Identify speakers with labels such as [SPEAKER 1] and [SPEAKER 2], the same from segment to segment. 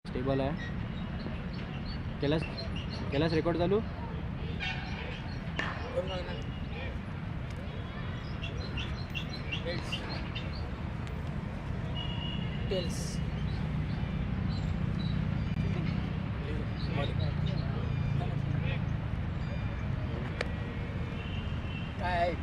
[SPEAKER 1] Stable आहे. केलास केलास रेकॉर्ड चालू. काय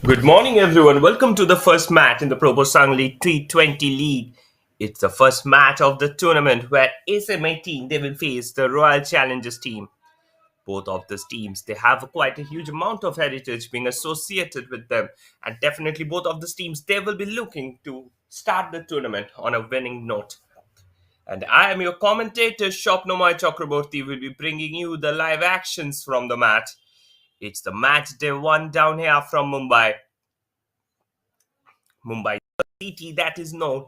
[SPEAKER 2] Good morning, everyone. Welcome to the first match in the Pro Sangli T20 League. It's the first match of the tournament where SM18 they will face the Royal Challengers team. Both of these teams they have quite a huge amount of heritage being associated with them, and definitely both of these teams they will be looking to start the tournament on a winning note. And I am your commentator, Shopnomai Chakraborty, will be bringing you the live actions from the match. It's the match day one down here from Mumbai. Mumbai, the city that is known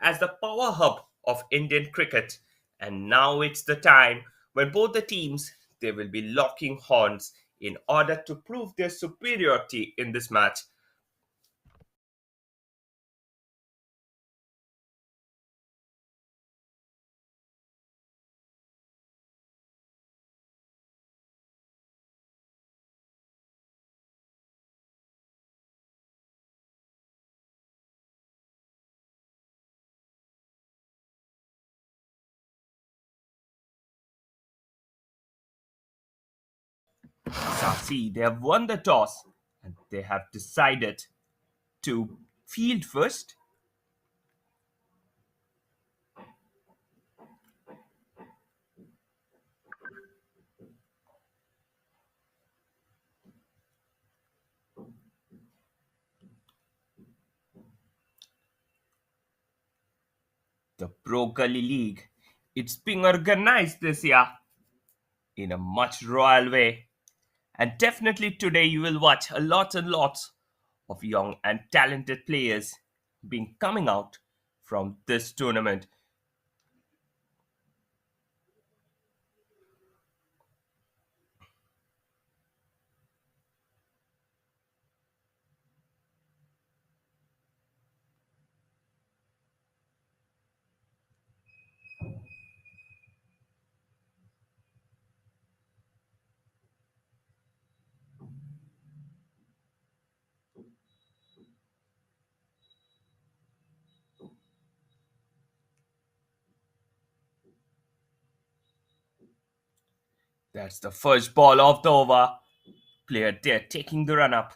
[SPEAKER 2] as the power hub of Indian cricket. And now it's the time when both the teams they will be locking horns in order to prove their superiority in this match. SRC they have won the toss and they have decided to field first. The Pro Gully League it's being organized this year in a much royal way. And definitely today you will watch a lot and lots of young and talented players being coming out from this tournament. That's the first ball of the over. Player there taking the run up.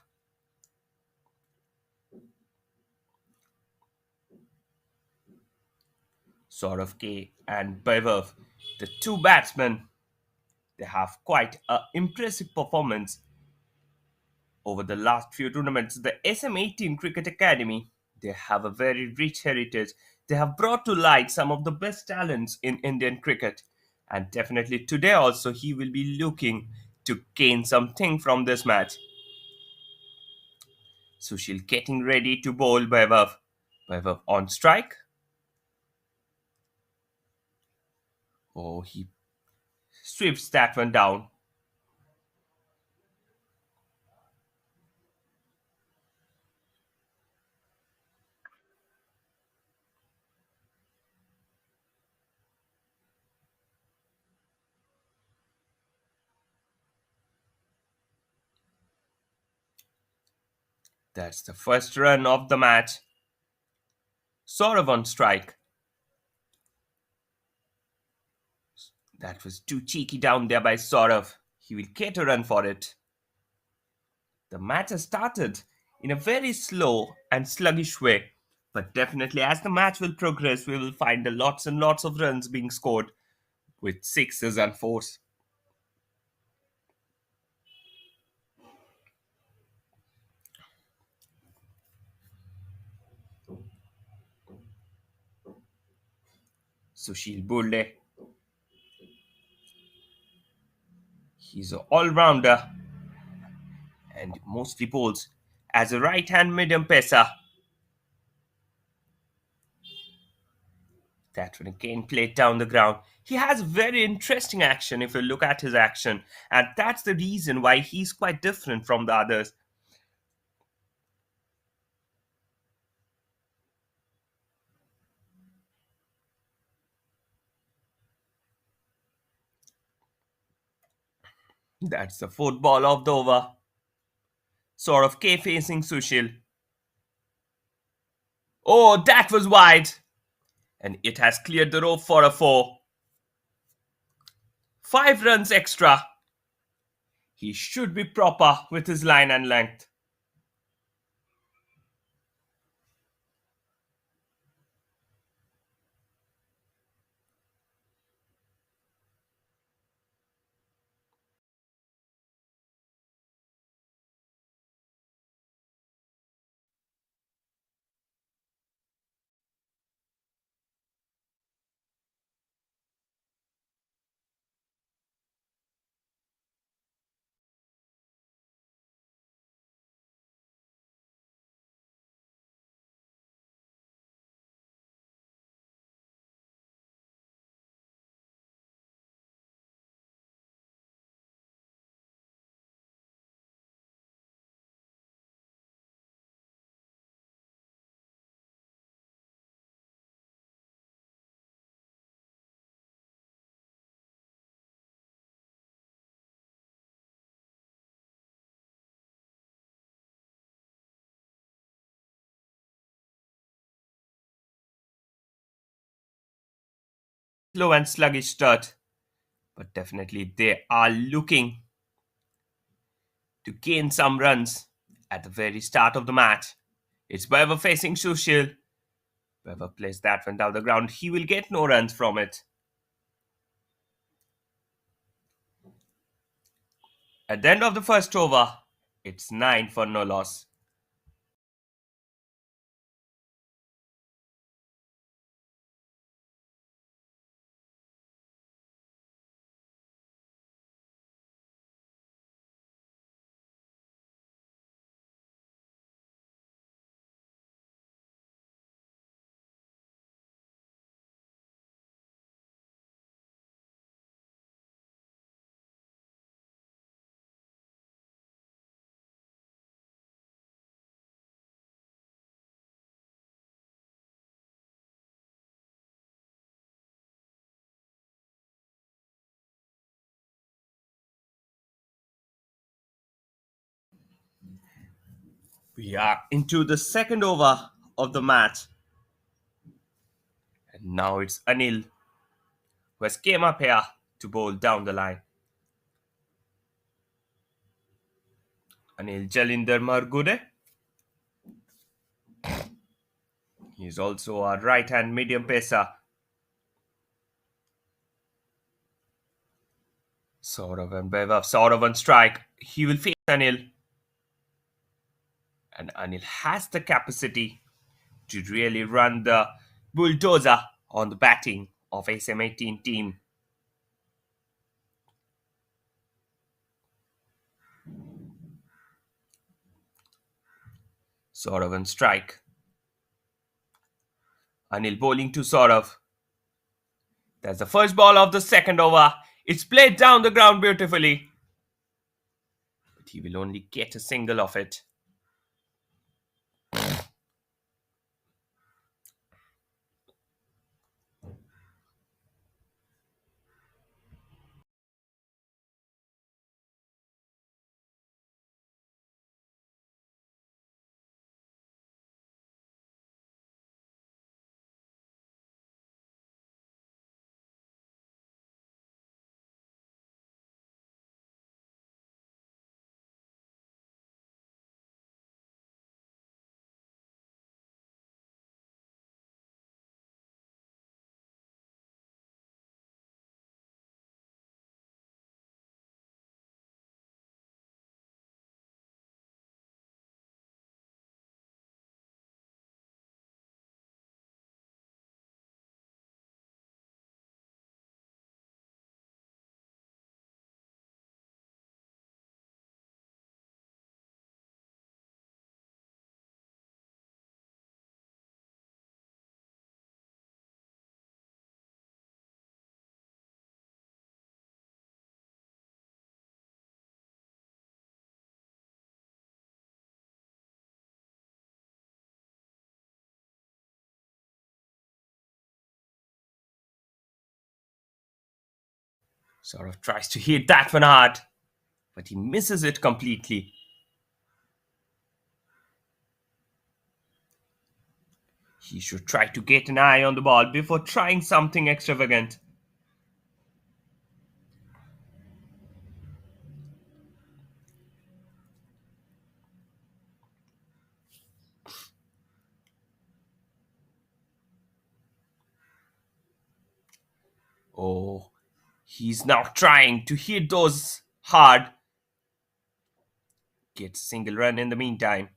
[SPEAKER 2] Saurav K and Vaibhav, the two batsmen, they have quite an impressive performance over the last few tournaments. The SM18 Cricket Academy, they have a very rich heritage. They have brought to light some of the best talents in Indian cricket. And definitely today also he will be looking to gain something from this match. Sushil getting ready to bowl Vaibhav. Vaibhav on strike. Oh, he sweeps that one down. That's the first run of the match. Saurav on strike. That was too cheeky down there by Saurav. He will get a run for it. The match has started in a very slow and sluggish way. But definitely, as the match will progress, we will find a lots and lots of runs being scored with sixes and fours. Sushil Bulde, he's an all-rounder and mostly bowls as a right-hand medium pacer. That one again played down the ground. He has very interesting action if you look at his action, and that's the reason why he's quite different from the others. That's the fourth ball of the over. Sort of K facing Sushil. Oh, that was wide. And it has cleared the rope for a four. 5 runs extra. He should be proper with his line and length. slow and sluggish start, but definitely they are looking to gain some runs at the very start of the match. It's Weber facing Sushil. Weber plays that one down the ground. He will get no runs from it. At the end of the first over, it's 9 for no loss. We are into the second over of the match. And now it's Anil who has came up here to bowl down the line. Anil Jalinder Margude. He's also a right-hand medium pacer. Saurav and Vaibhav. Saurav on strike. He will face Anil. And Anil has the capacity to really run the bulldozer on the batting of SM18 team. Saurav on strike. Anil bowling to Saurav. That's the first ball of the second over. It's played down the ground beautifully. But he will only get a single of it. Saurav tries to hit that one hard, but he misses it completely. He should try to get an eye on the ball before trying something extravagant. Oh, he's now trying to hit those hard. Gets a single run in the meantime.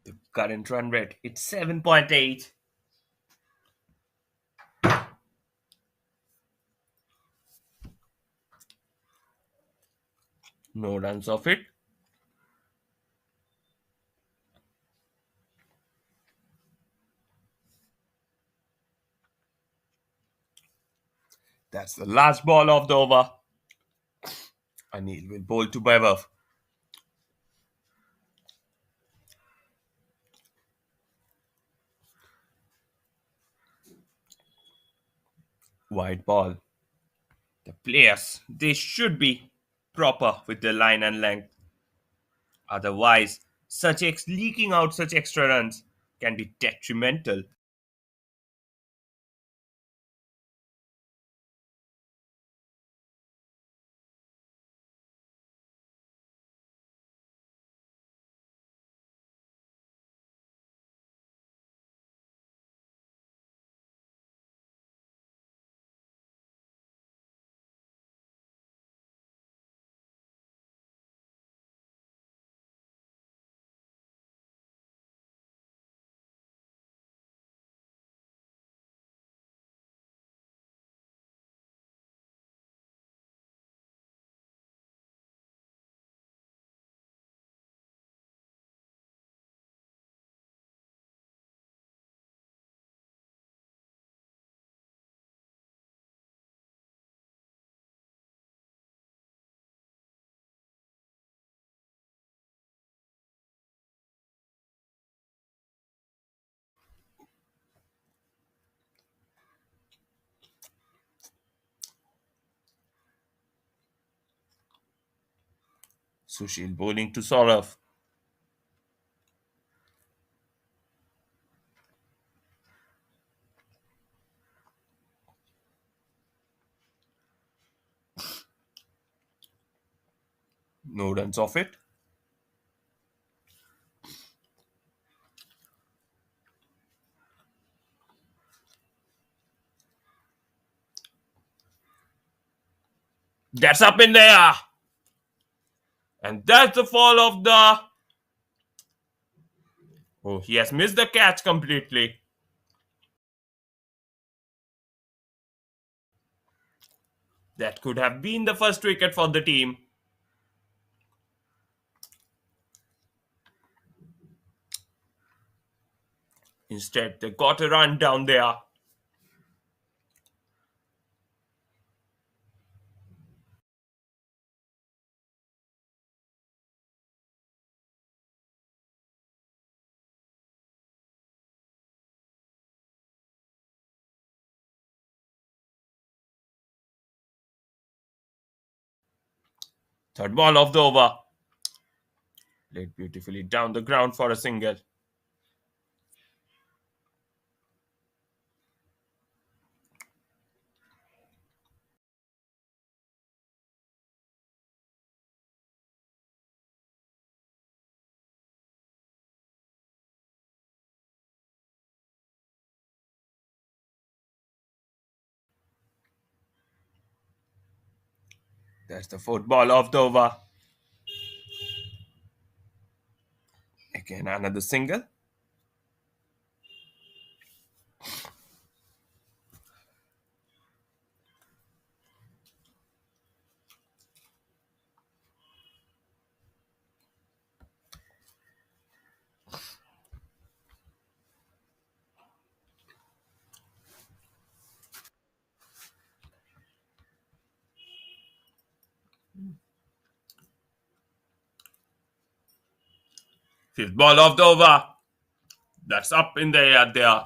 [SPEAKER 2] The current run rate, it's 7.8. No runs of it. That's the last ball of the over. Anil will bowl to Vaibhav. Wide ball. The players, they should be proper with their line and length. Otherwise, leaking out such extra runs can be detrimental. Sushil bowling to Saurav. No runs off it. That's up in there. And that's the fall of the. Oh, he has missed the catch completely. That could have been the first wicket for the team. Instead, they got a run down there. Third ball of the over. Played beautifully down the ground for a single. That's the fourth ball of the over. Again, another single. Fifth ball of the over. That's up in the air there.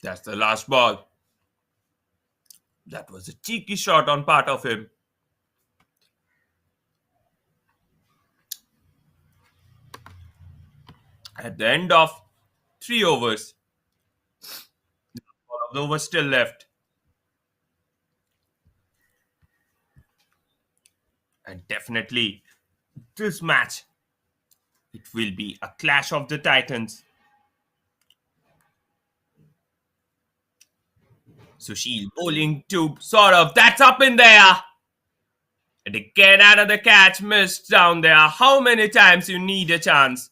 [SPEAKER 2] That's the last ball. That was a cheeky shot on part of him. At the end of 3 overs, all of the overs still left. And definitely, this match, it will be a clash of the titans. Sushil bowling to Saurav. That's up in there. And again, another catch missed down there. How many times you need a chance?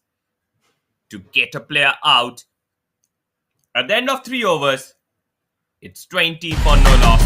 [SPEAKER 2] to get a player out. At the end of 3 overs, it's 20 for no loss.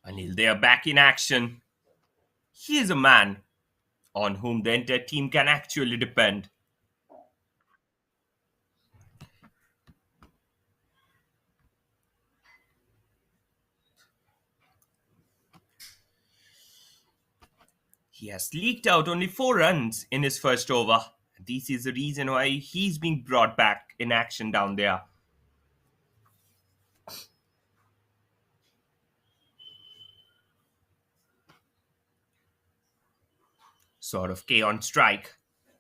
[SPEAKER 2] Anil, they are back in action. He is a man on whom the entire team can actually depend. He has leaked out only 4 runs in his first over. This is the reason why he's being brought back in action down there. Sort of K on strike.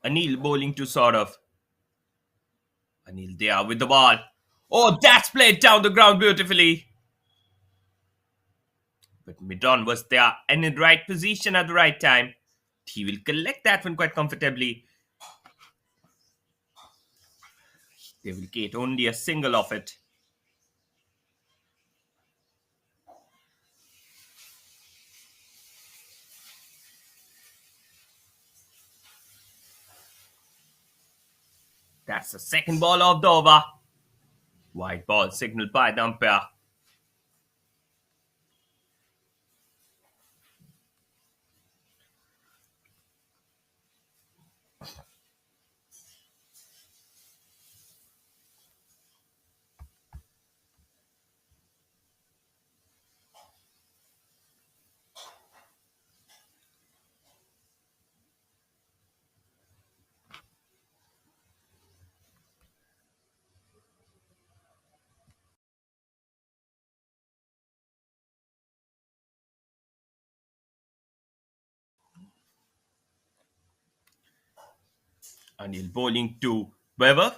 [SPEAKER 2] Anil bowling to sort of. Anil there with the ball. Oh, that's played down the ground beautifully. But Midon was there and in the right position at the right time. He will collect that one quite comfortably. They will get only a single of it. That's the second ball of the over. White ball signaled by the umpire. Anil bowling to Weber.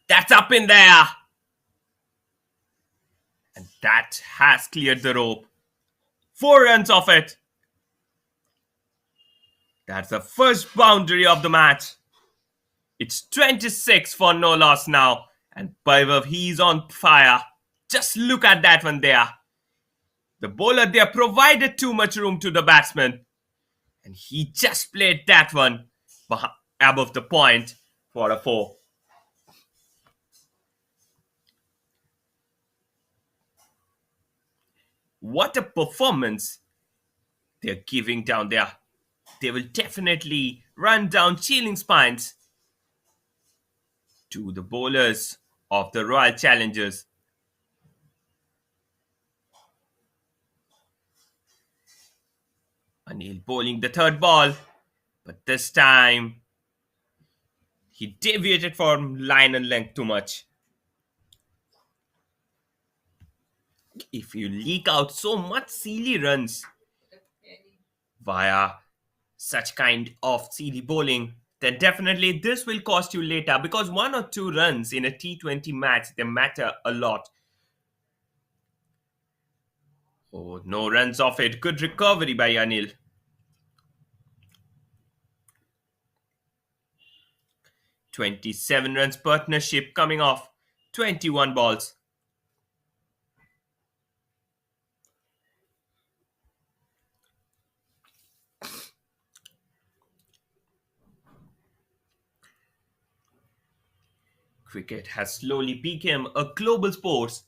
[SPEAKER 2] That's up in there. And that has cleared the rope. 4 runs off it. That's the first boundary of the match. It's 26 for no loss now. And Vaibhav, he's on fire. Just look at that one there. The bowler there provided too much room to the batsman. And he just played that one above the point for a 4. What a performance they're giving down there. They will definitely run down chilling spines to the bowlers of the Royal Challengers. Anil bowling the third ball, but this time he deviated from line and length too much. If you leak out so much silly runs via such kind of silly bowling, then definitely this will cost you later, because 1 or 2 runs in a T20 match, they matter a lot. Oh, no runs off it. Good recovery by Anil. 27 runs partnership coming off 21 balls. Cricket has slowly become a global sport.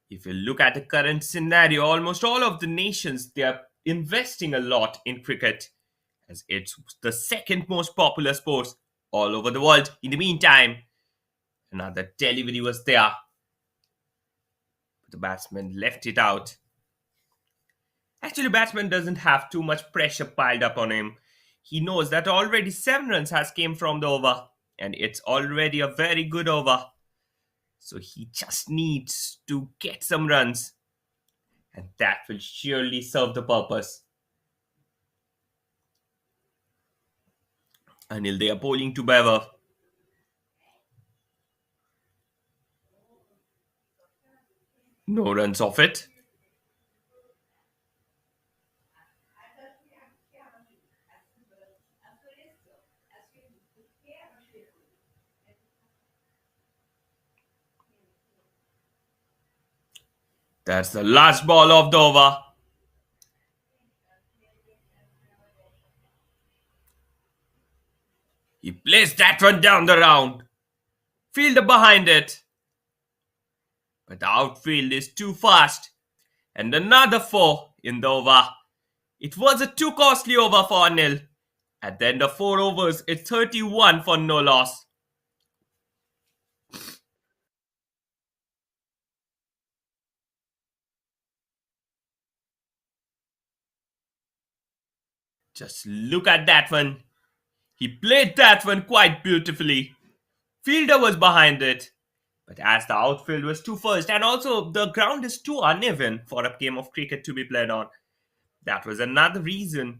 [SPEAKER 2] If you look at the current scenario, almost all of the nations, they are investing a lot in cricket, as it's the second most popular sport all over the world. In the meantime, another delivery was there, but the batsman left it out. Actually, batsman doesn't have too much pressure piled up on him. He knows that already 7 runs has came from the over and it's already a very good over. So he just needs to get some runs and that will surely serve the purpose. Anil, they are bowling to Bever. No runs off it. That's the last ball of the over. He placed that one down the round. Fielder behind it. But the outfield is too fast. And another 4 in the over. It was a too costly over for Anil. At the end of 4 overs, it's 31 for no loss. Just look at that one. He played that one quite beautifully. Fielder was behind it. But as the outfield was too fast, and also the ground is too uneven for a game of cricket to be played on, that was another reason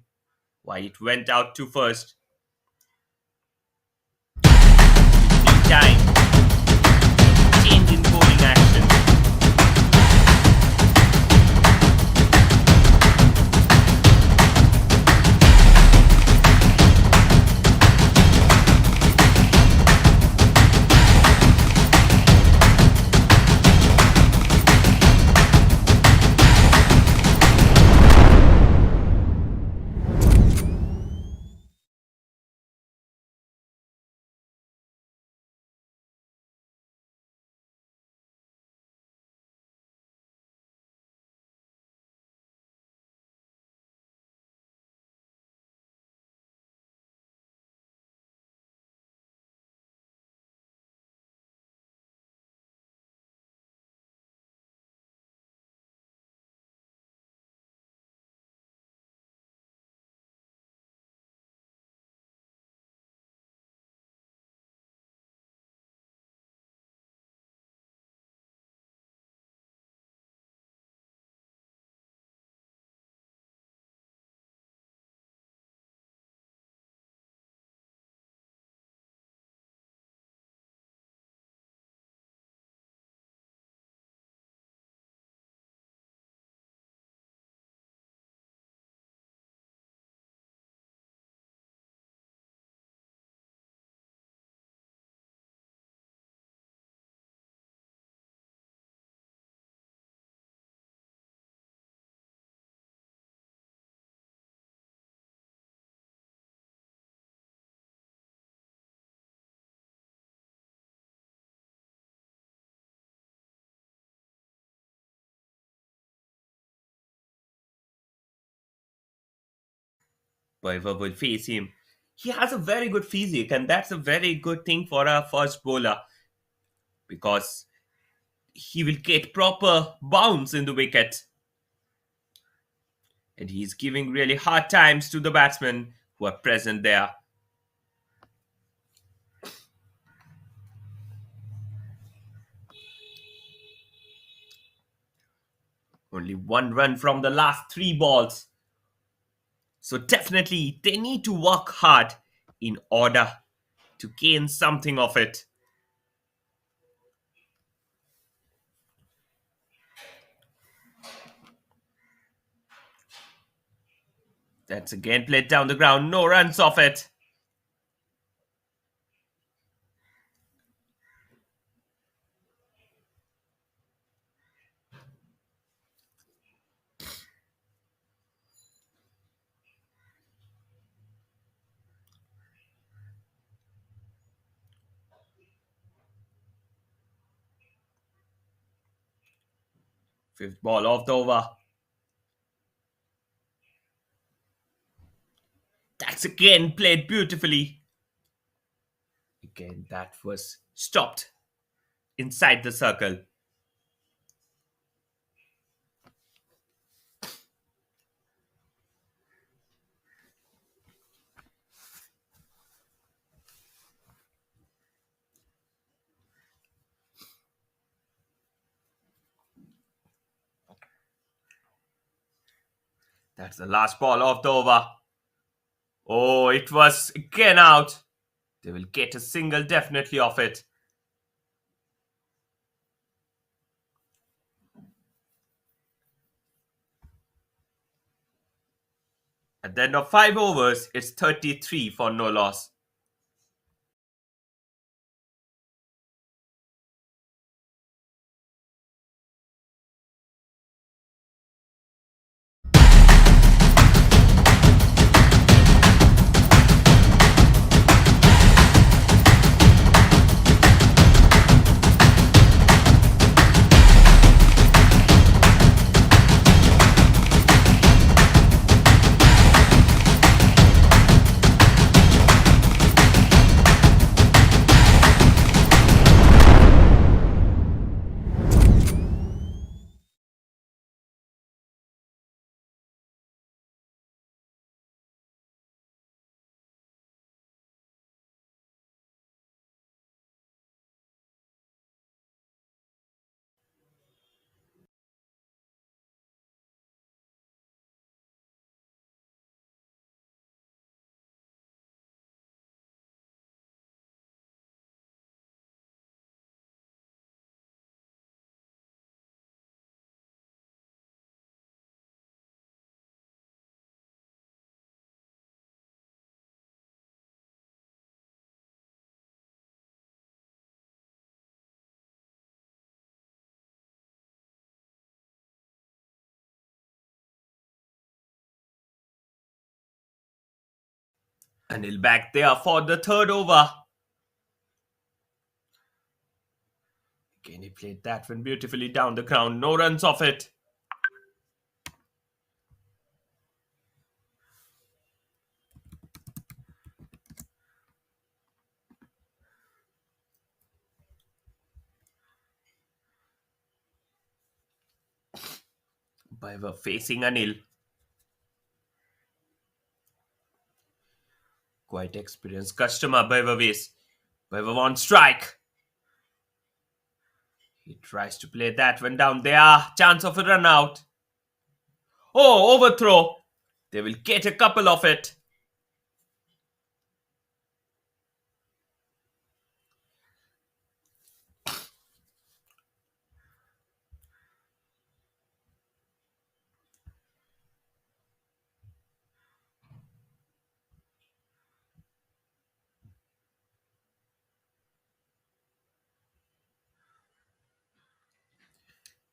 [SPEAKER 2] why it went out too first. Meantime, change in bowling action. Whoever will face him, he has a very good physique, and that's a very good thing for a first bowler because he will get proper bounce in the wicket. And he's giving really hard times to the batsmen who are present there. Only 1 run from the last 3 balls. So definitely they need to work hard in order to gain something of it. That's again played down the ground, no runs off it. Fifth ball of the over. That's again played beautifully. Again, that was stopped inside the circle. That's the last ball of the over. Oh, it was again out. They will get a single definitely off it. At the end of 5 overs, it's 33 for no loss. Anil back there for the third over. Again, he played that one beautifully down the ground. No runs off it. Baiva facing Anil. Quite experienced customer, Baiva ways. Baiva on strike. He tries to play that one down there. Chance of a run out. Oh, overthrow. They will get a couple of it.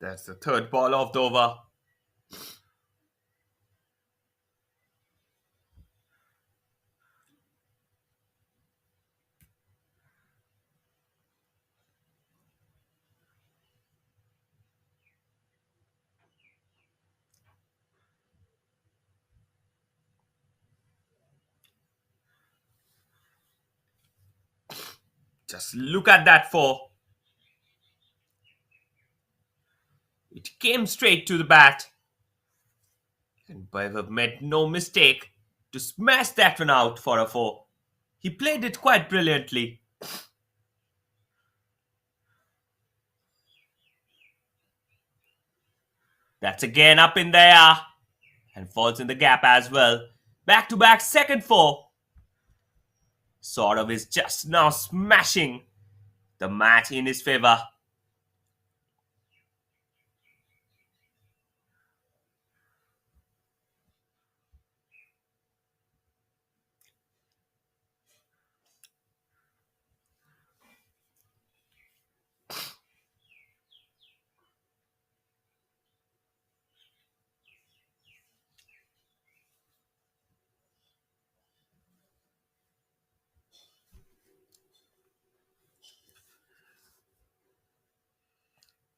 [SPEAKER 2] That's the third ball of the over. Just look at that four. It came straight to the bat. And Baiva made no mistake to smash that one out for a four. He played it quite brilliantly. That's again up in there. And falls in the gap as well. Back to back second four. Sort of is just now smashing the match in his favor.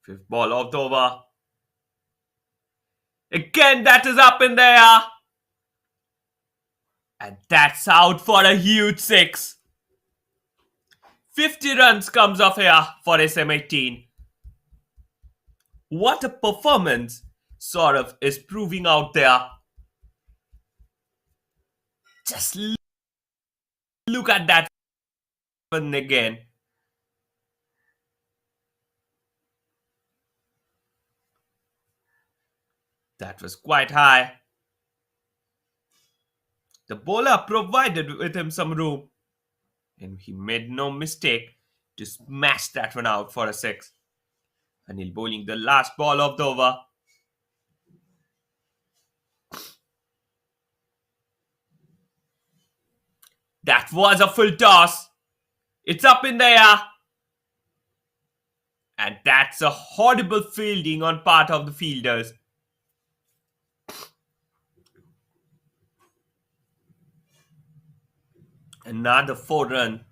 [SPEAKER 2] Fifth ball of the over. Again, that is up in there. And that's out for a huge six. 50 runs comes off here for SM18. What a performance sort of is proving out there. Just look at that one again. That was quite high. The bowler provided with him some room, and he made no mistake to smash that one out for a six. Anil bowling the last ball of the over. That was a full toss. It's up in the air. And that's a horrible fielding on part of the fielders. Another 4 run.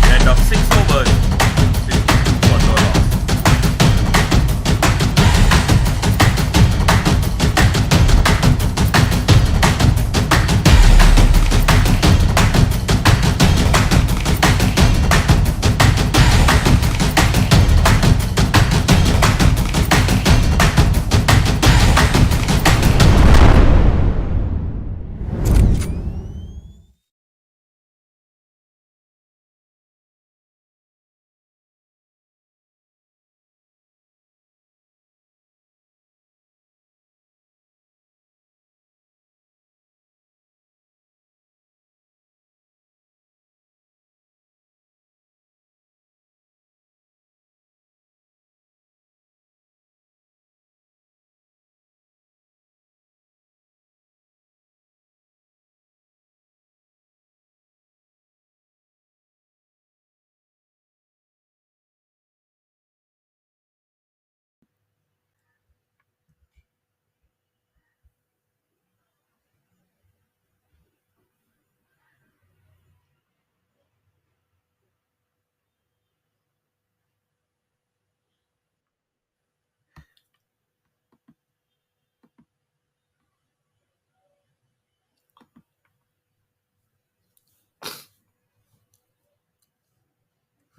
[SPEAKER 2] End of 6 overs. 52 for no loss.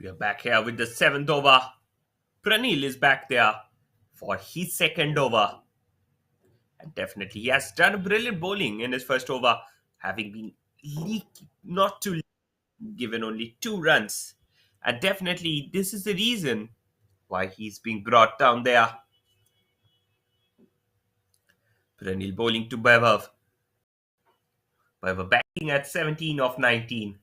[SPEAKER 2] We are back here with the 7th over. Pranil is back there for his second over. And definitely he has done a brilliant bowling in his first over, having been not too given only 2 runs. And definitely this is the reason why he's being brought down there. Pranil bowling to Vaibhav. Vaibhav batting at 17 of 19.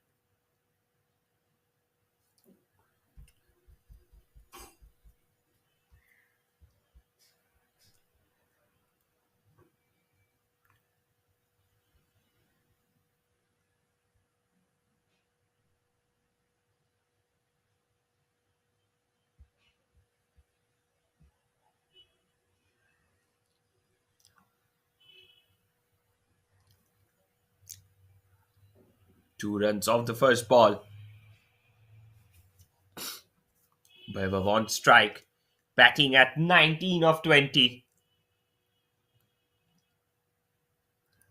[SPEAKER 2] Two runs off the first ball. Vaibhav on strike. Batting at 19 of 20.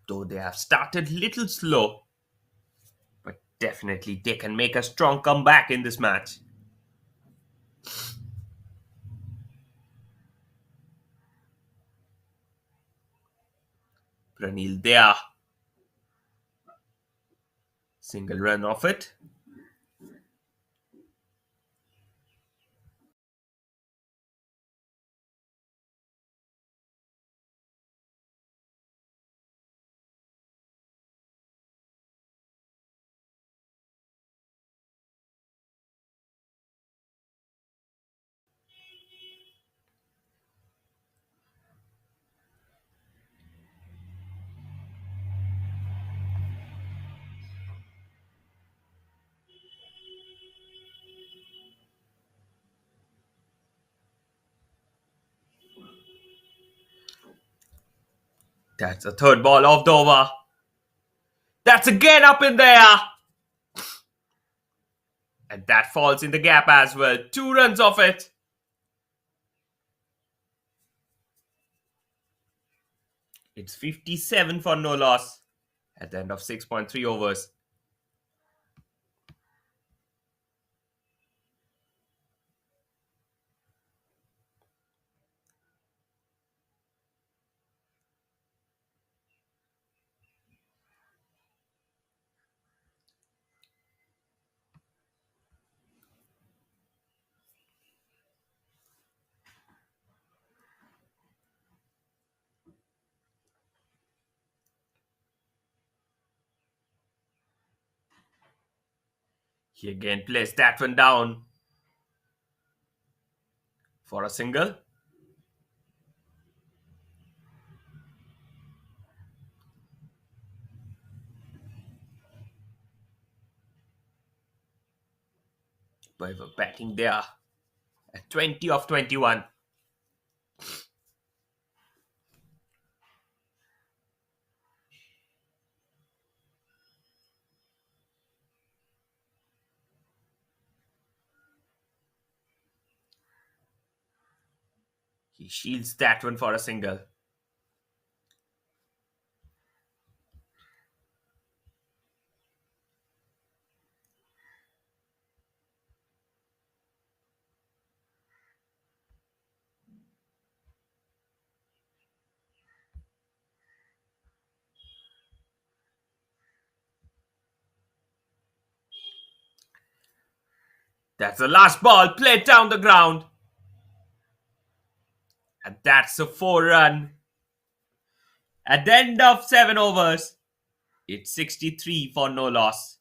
[SPEAKER 2] Though they have started little slow, but definitely they can make a strong comeback in this match. Pranil there. Single run off it. That's the third ball of the over. That's again up in there. And that falls in the gap as well. 2 runs off it. It's 57 for no loss at the end of 6.3 overs. He again plays that one down for a single. But we're batting there at 20 of 21. He shields that one for a single. That's the last ball played down the ground. And that's a 4 run. At the end of 7 overs, it's 63 for no loss.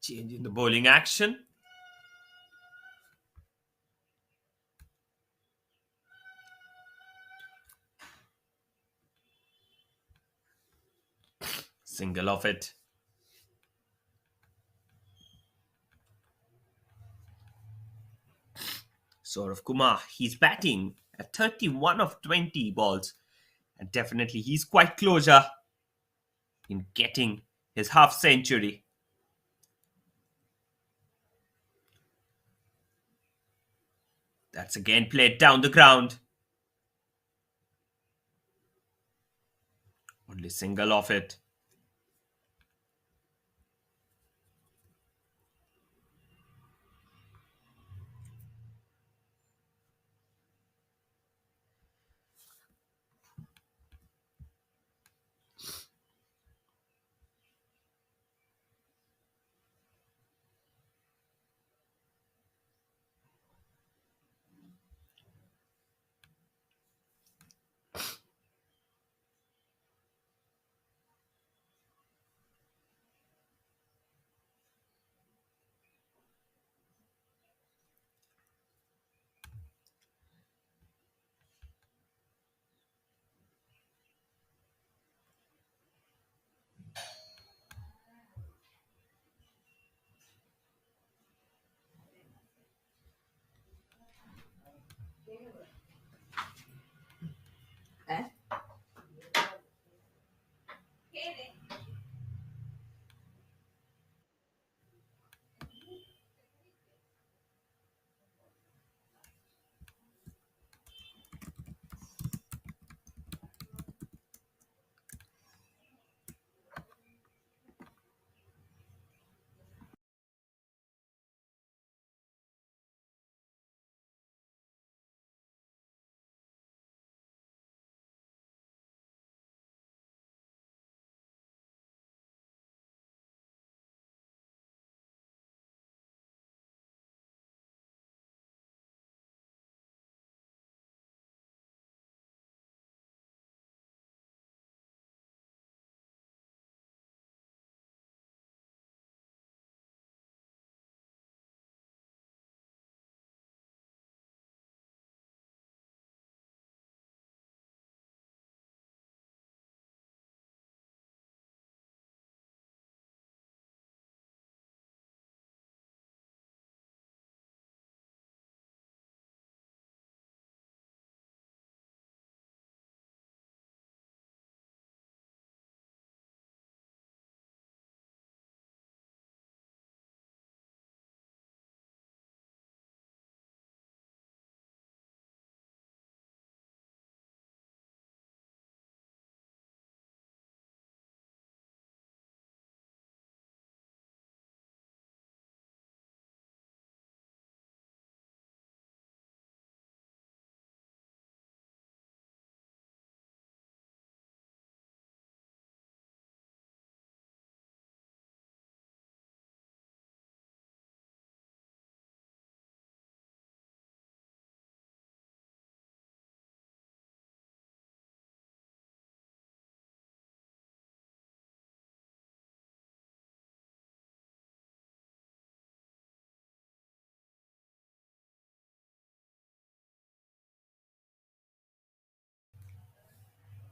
[SPEAKER 2] Change in the bowling action. Single off it. Saurav Kumar, he's batting at 31 of 20 balls. And definitely he's quite closer in getting his half century. That's again played down the ground. Only single off it.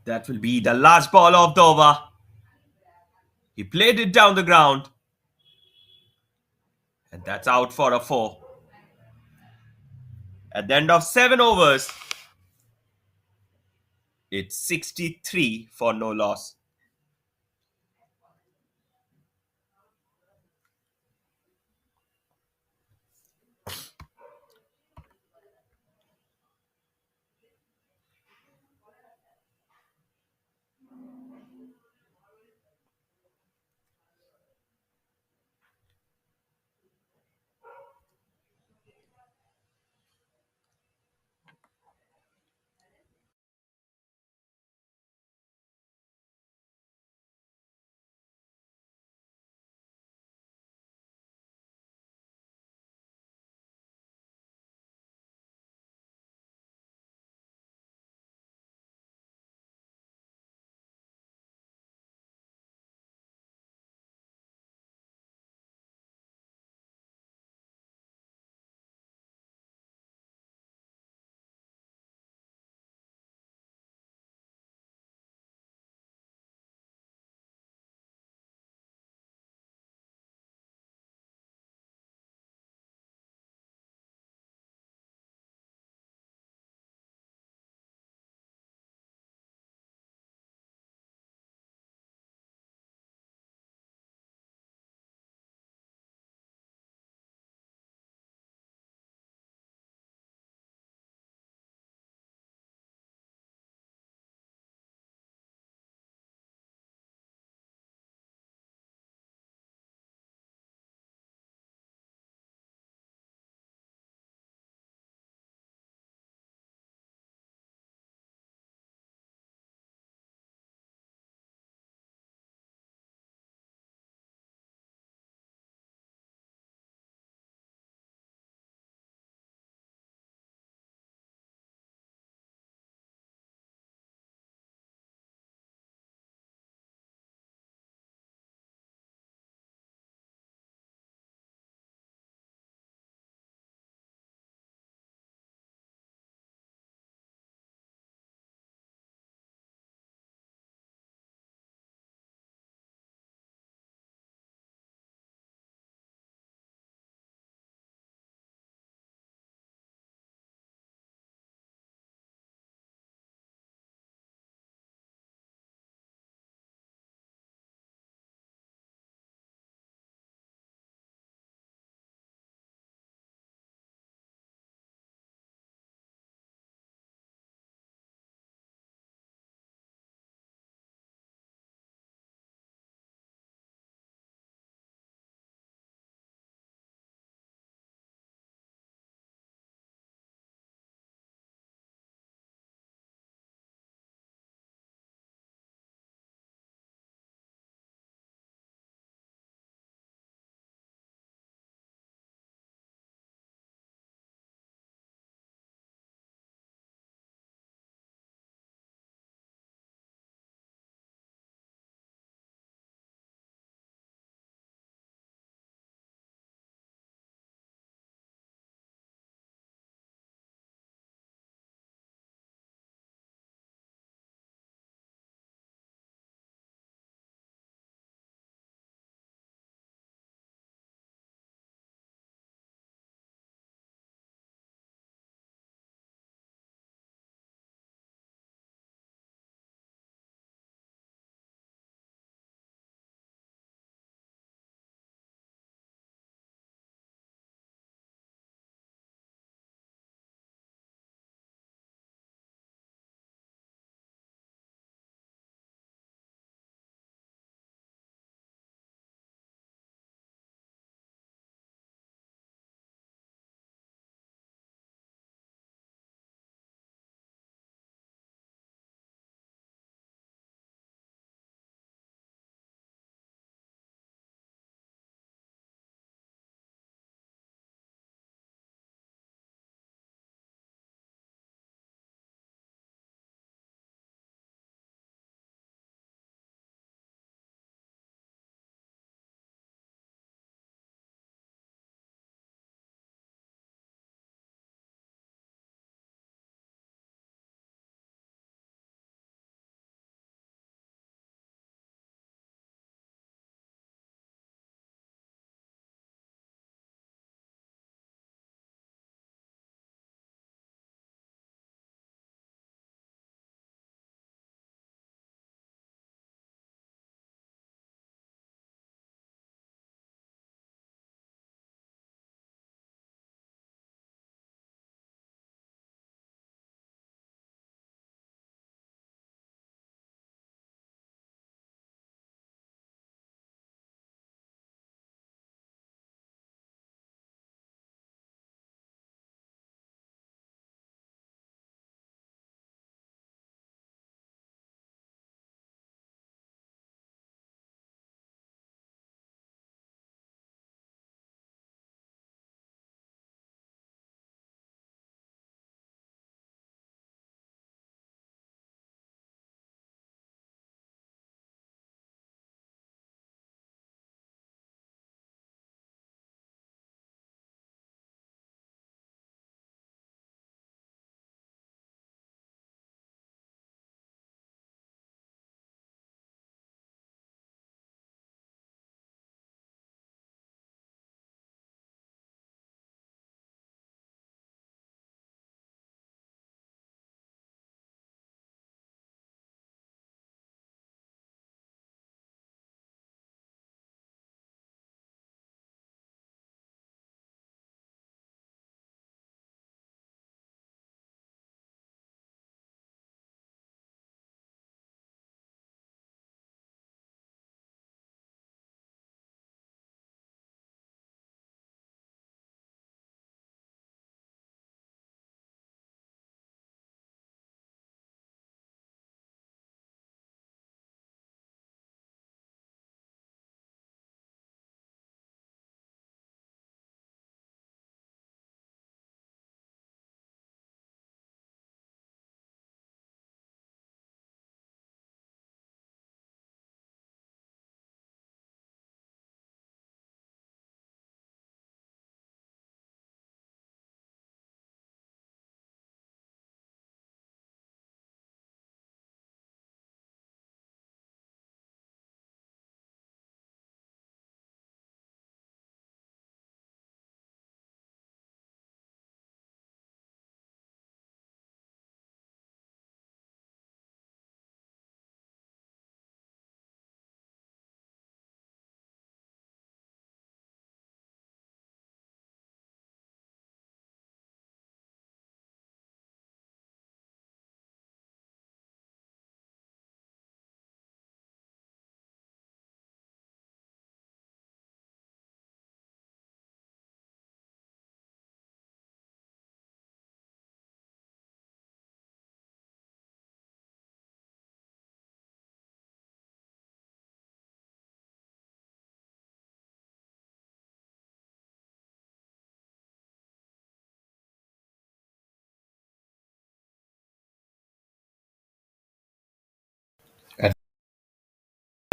[SPEAKER 2] That will be the last ball of the over. He played it down the ground, and that's out for a four. At the end of 7 overs, it's 63 for no loss.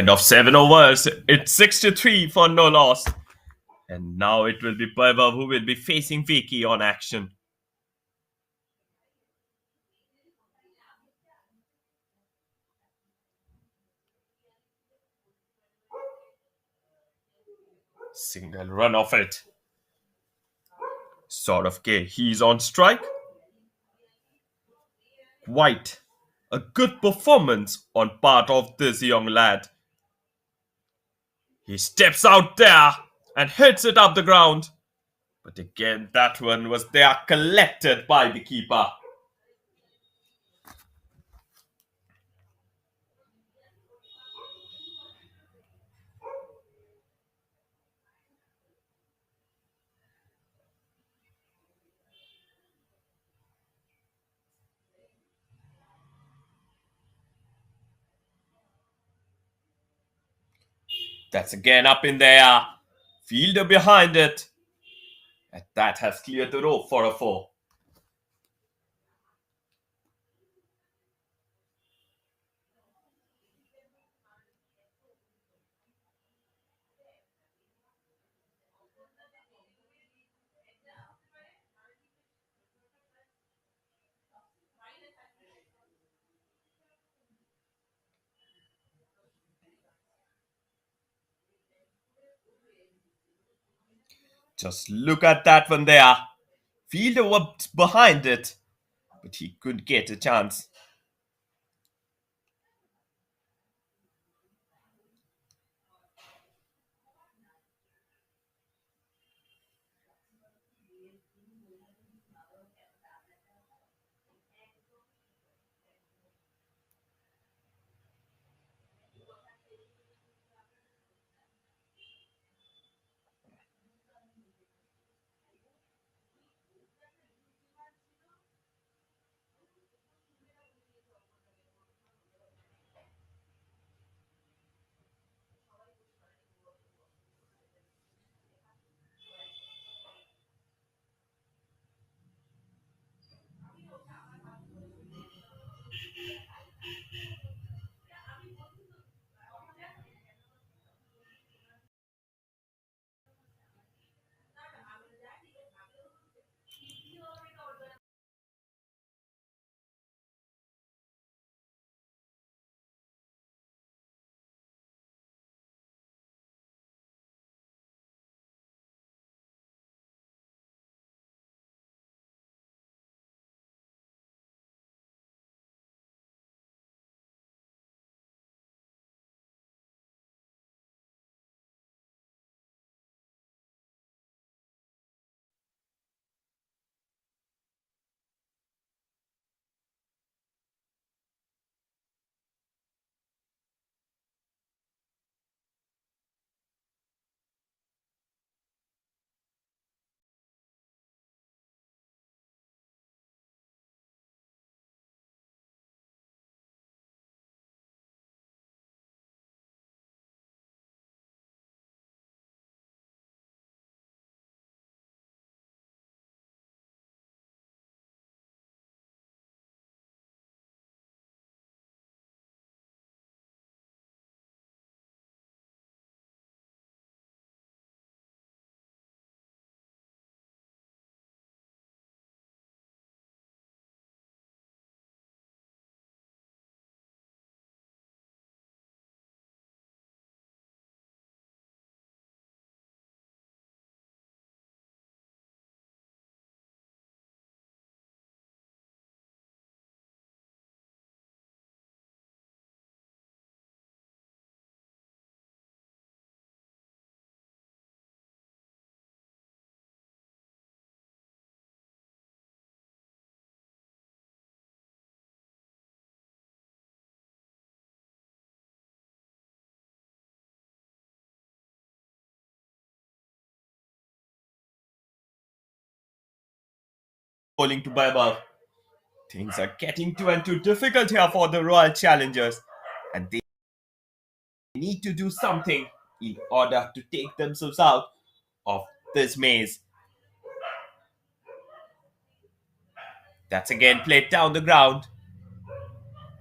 [SPEAKER 2] End of 7 overs. It's 63 for no loss. And now it will be Vaibhav who will be facing Vicky on action. Single run off it. Sort of K. He's on strike. Quite a good performance on part of this young lad. He steps out there and hits it up the ground. But again, that one was there collected by the keeper. That's again up in there. Fielder behind it. And that has cleared the rope for a four. Just look at that one there. Fielder was behind it, but he couldn't get a chance. Bowling to Vaibhav. Things are getting too and too difficult here for the Royal Challengers, and they need to do something in order to take themselves out of this maze. That's again played down the ground,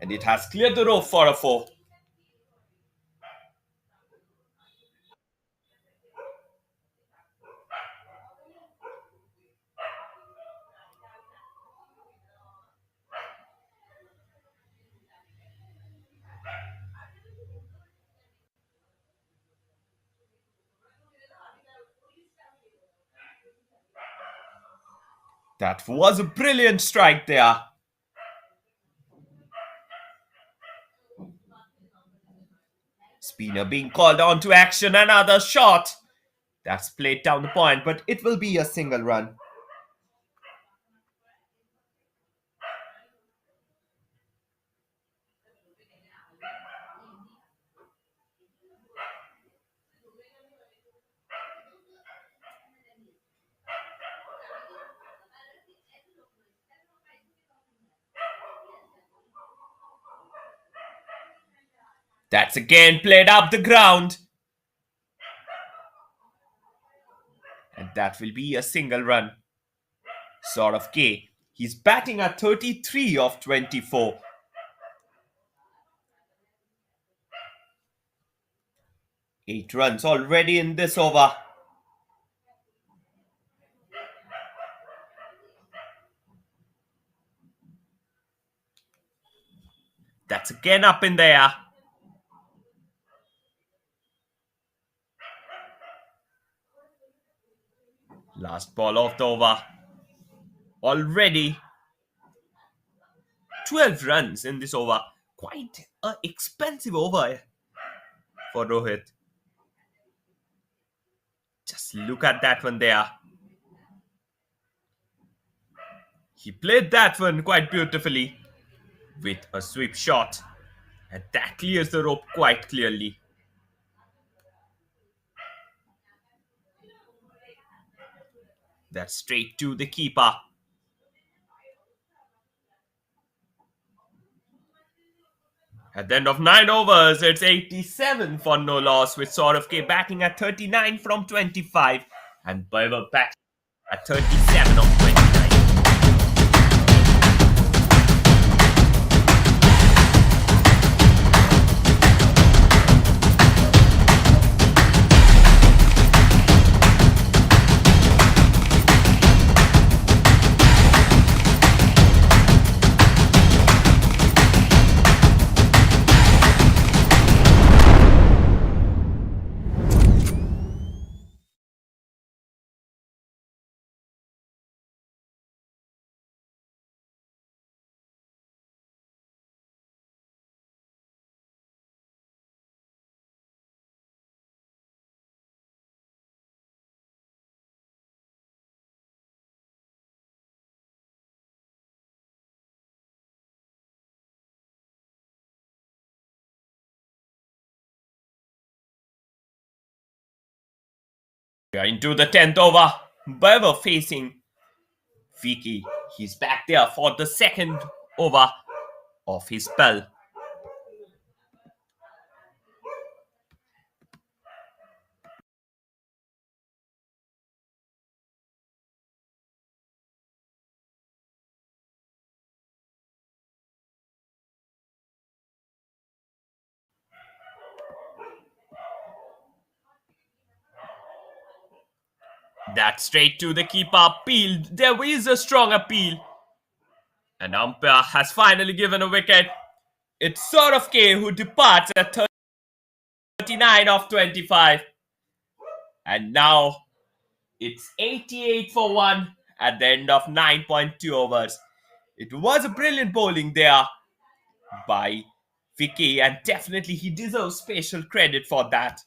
[SPEAKER 2] and it has cleared the rope for a four. That was a brilliant strike there. Spinner being called on to action. Another shot. That's played down the point, but it will be a single run. That's again played up the ground. And that will be a single run. Sort of K. He's batting at 33 of 24. 8 runs already in this over. That's again up in there. Last ball of the over. Already 12 runs in this over. Quite an expensive over for Rohit. Just look at that one there. He played that one quite beautifully with a sweep shot. And that clears the rope quite clearly. That's straight to the keeper. At the end of 9 overs, it's 87 for no loss, with Saurav K batting at 39 from 25 and Baivar batting at 37 of 29. We are into the 10th over. Baivar facing Vicky. He's back there for the second over of his spell. That straight to the keeper appeal. There is a strong appeal. And umpire has finally given a wicket. It's Saurav K who departs at 39 of 25. And now it's 88 for 1 at the end of 9.2 overs. It was a brilliant bowling there by Vicky, and definitely he deserves special credit for that.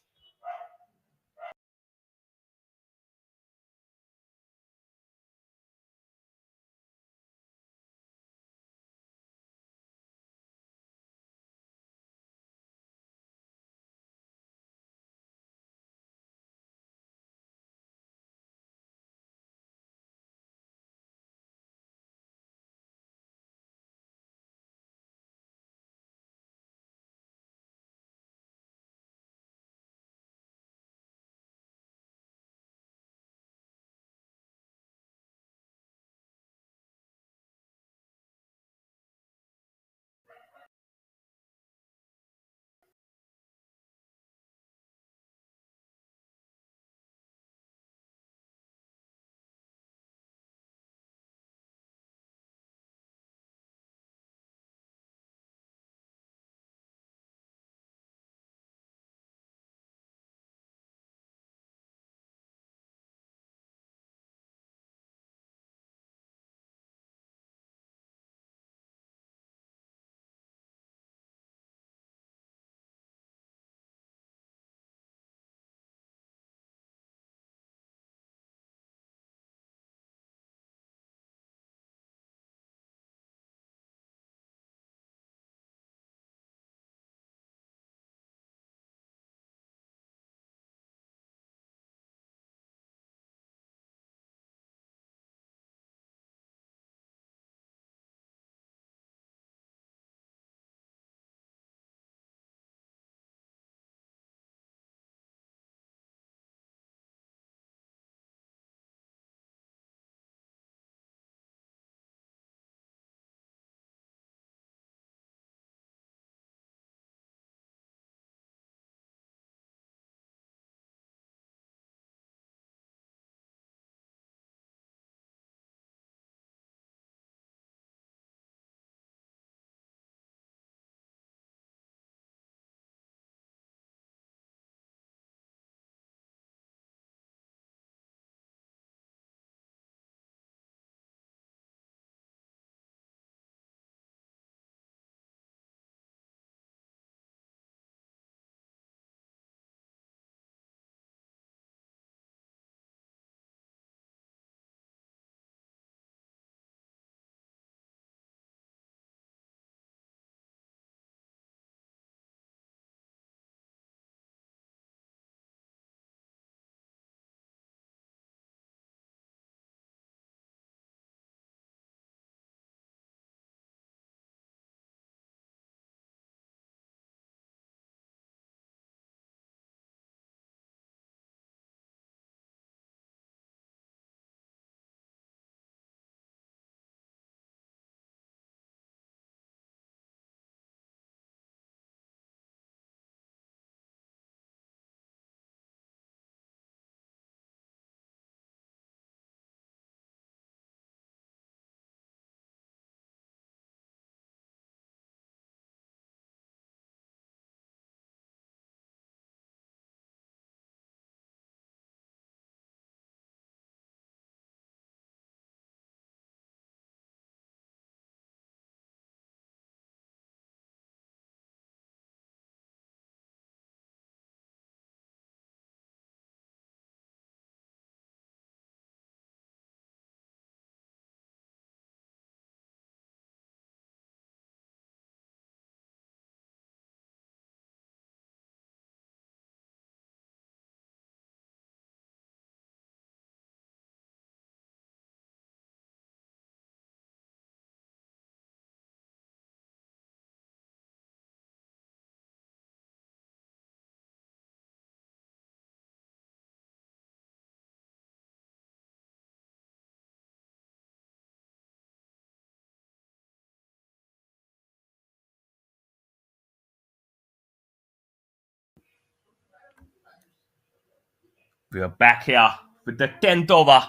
[SPEAKER 2] We are back here with the 10th over.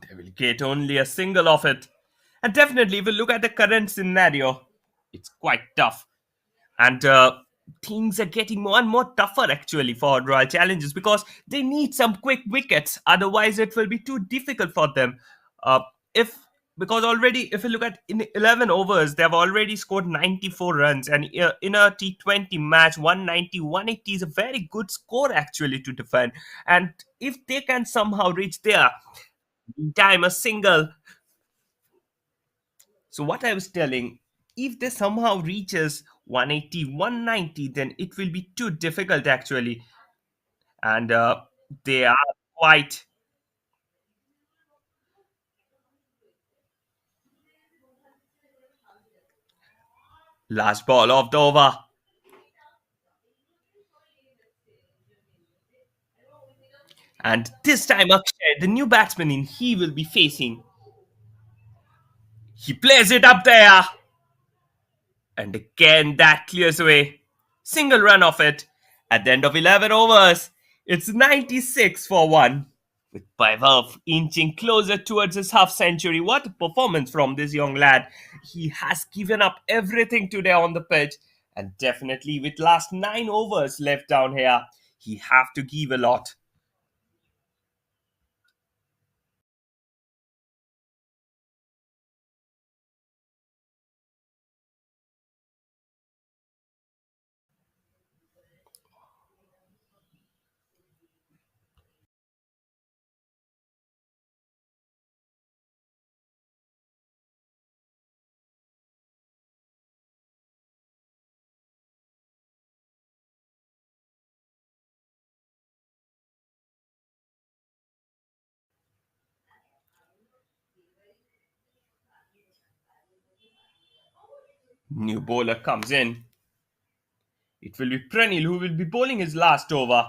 [SPEAKER 2] They will get only a single of it. And definitely, if we look at the current scenario, it's quite tough. And things are getting more and more tougher actually for Royal Challengers because they need some quick wickets. Otherwise, it will be too difficult for them. If Because already, if you look at in 11 overs, they have already scored 94 runs, and in a T20 match, 190, 180 is a very good score actually to defend. And if they can somehow reach there, time a single. So what I was telling, if they somehow reaches 180, 190, then it will be too difficult actually. And they are quite last ball of the over. And this time Akshay, the new batsman in he will be facing. He plays it up there. And again that clears away. Single run of it. At the end of 11 overs, it's 96 for 1. With Vaibhav inching closer towards his half century. What a performance from this young lad. He has given up everything today on the pitch. And definitely with last 9 overs left down here, he have to give a lot. New bowler comes in. It will be Pranil who will be bowling his last over.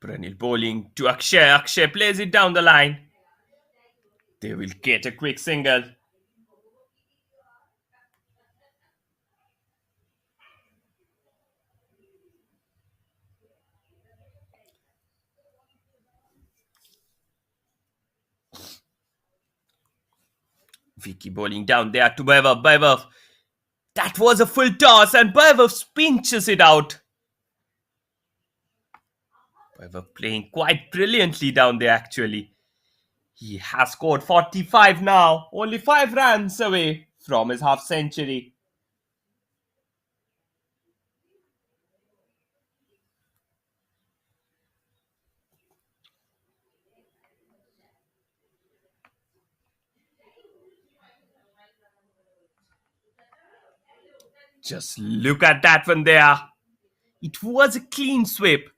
[SPEAKER 2] Pranil bowling to Akshay. Akshay plays it down the line. They will get a quick single. Vicky bowling down there to Vaibhav. Vaibhav. That was a full toss and Vaibhav pinches it out. Vaibhav playing quite brilliantly down there actually. He has scored 45 now, only 5 runs away from his half century. Just look at that one there. It was a clean sweep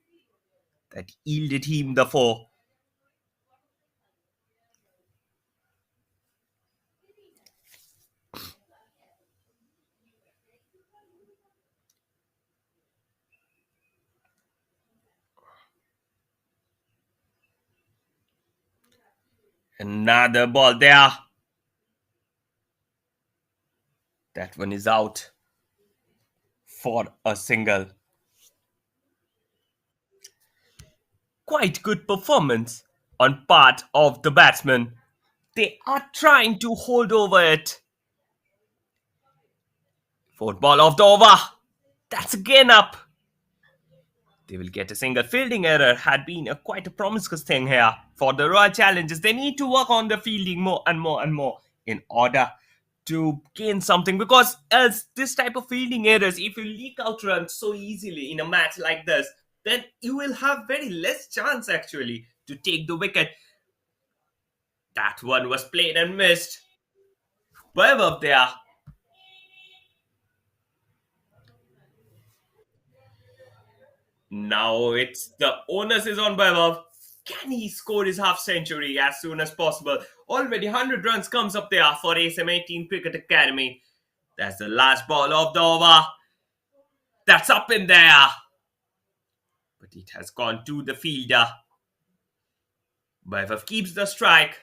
[SPEAKER 2] that yielded him the 4. Another ball there. That one is out for a single. Quite good performance on part of the batsmen. They are trying to hold over it. 4th ball of the over. That's again up. They will get a single. Fielding error had been quite a promiscuous thing here for the Royal Challengers. They need to work on the fielding more and more and more in order to gain something, because as this type of fielding errors, if you leak out runs so easily in a match like this, then you will have very less chance actually to take the wicket. That one was played and missed. Vaibhav there. Now it's the onus is on Vaibhav. Can he score his half century as soon as possible? Already 100 runs comes up there for SM18 Cricket Academy. That's the last ball of the over. That's up in there. But it has gone to the fielder. Vaibhav keeps the strike.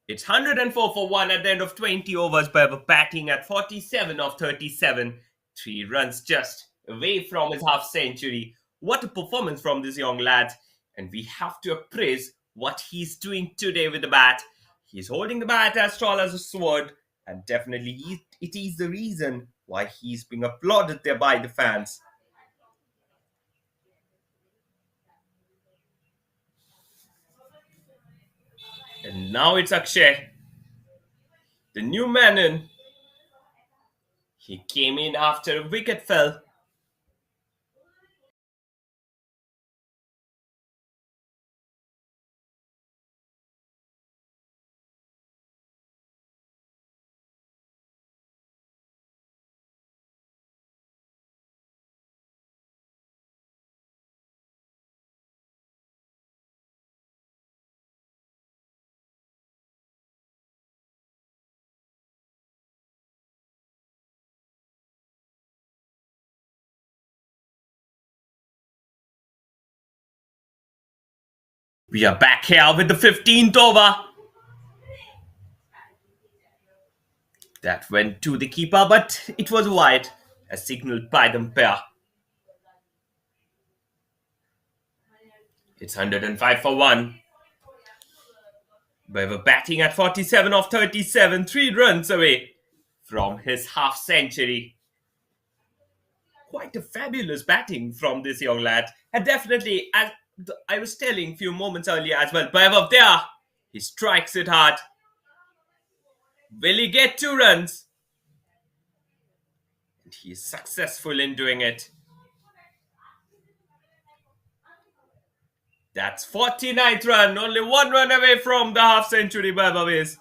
[SPEAKER 2] It's 104 for 1 at the end of 20 overs. Vaibhav batting at 47 of 37. 3 runs just away from his half century. What a performance from this young lad. And we have to appraise what he's doing today with the bat. He's holding the bat as tall as a sword. And definitely it is the reason why he's being applauded there by the fans. And now it's Akshay, the new man in. He came in after a wicket fell. We are back here with the 15th over. That went to the keeper, but it was wide, as signaled by the umpire. It's 105 for 1. Weber batting at 47 of 37, 3 runs away from his half century. Quite a fabulous batting from this young lad. And definitely, as I was telling a few moments earlier as well, Weber there, he strikes it hard. Will he get 2 runs? And he is successful in doing it. That's 49th run, only 1 run away from the half century Weber is.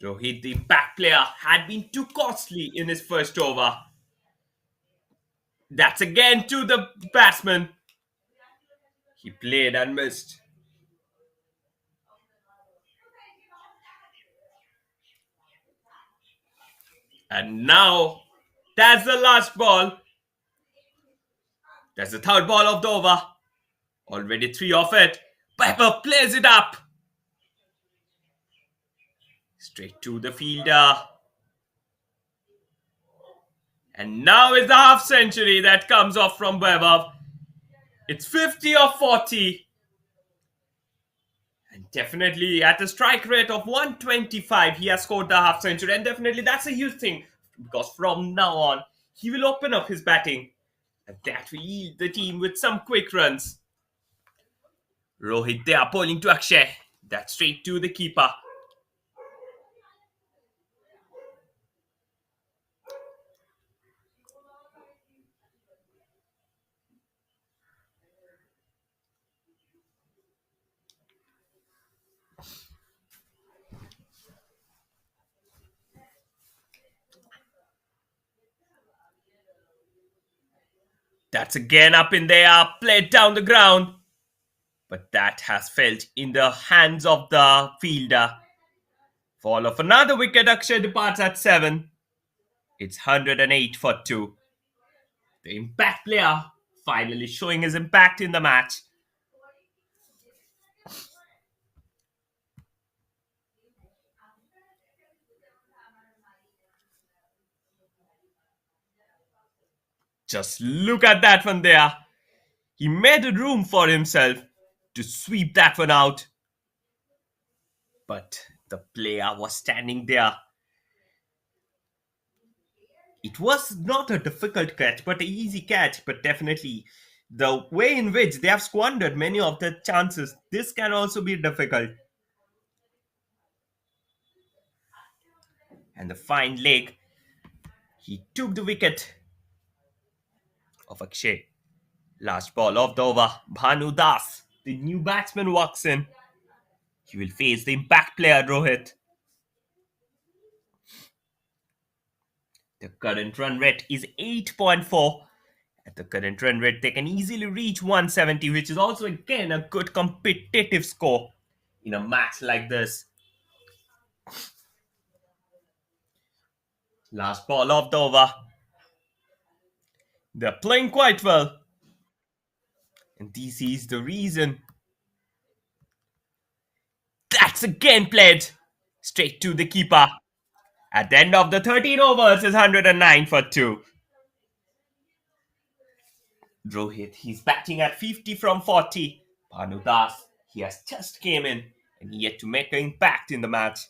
[SPEAKER 2] Rohit, the back player, had been too costly in his first over. That's again to the batsman. He played and missed. And now, that's the last ball. That's the 3rd ball of the over. Already 3 off it. Pepper plays it up. Straight to the fielder. And now is the half century that comes off from Weber. It's 50 of 40. And Definitely at a strike rate of 125, he has scored the half century, and definitely that's a huge thing because from now on, he will open up his batting, and that will lead the team with some quick runs. Rohit, they are bowling to Akshay. That's straight to the keeper. That's again up in the air, played down the ground. But that has felt in the hands of the fielder. Fall of another wicket, Akshay departs at 7. It's 108 for 2. The impact player finally showing his impact in the match. Just look at that one there. He made a room for himself to sweep that one out. But the player was standing there. It was not a difficult catch, but an easy catch. But definitely, the way in which they have squandered many of the chances, this can also be difficult. And the fine leg, he took the wicket of Akshay. Last ball of the over, Bhanu Das, the new batsman, walks in. He will face the impact player Rohit. The current run rate is 8.4. At the current run rate, they can easily reach 170, which is also again a good competitive score in a match like this. Last ball of the over. They're playing quite well. And this is the reason. That's again played straight to the keeper. At the end of the 13 overs is 109 for 2. Rohit, he's batting at 50 from 40. Bhanu Das, he has just came in and yet to make an impact in the match.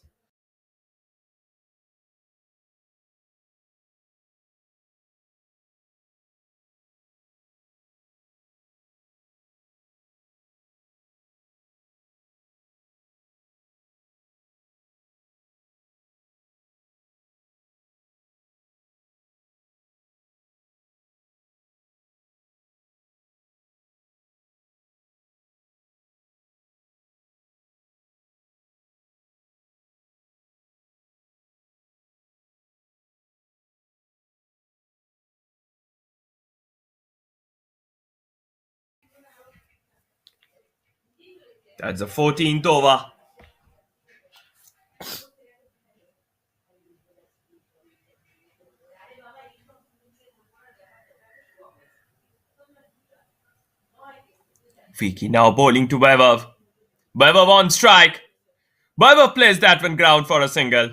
[SPEAKER 2] That's the 14th over. Vicky now bowling to Vaibhav. Vaibhav on strike. Vaibhav plays that one ground for a single.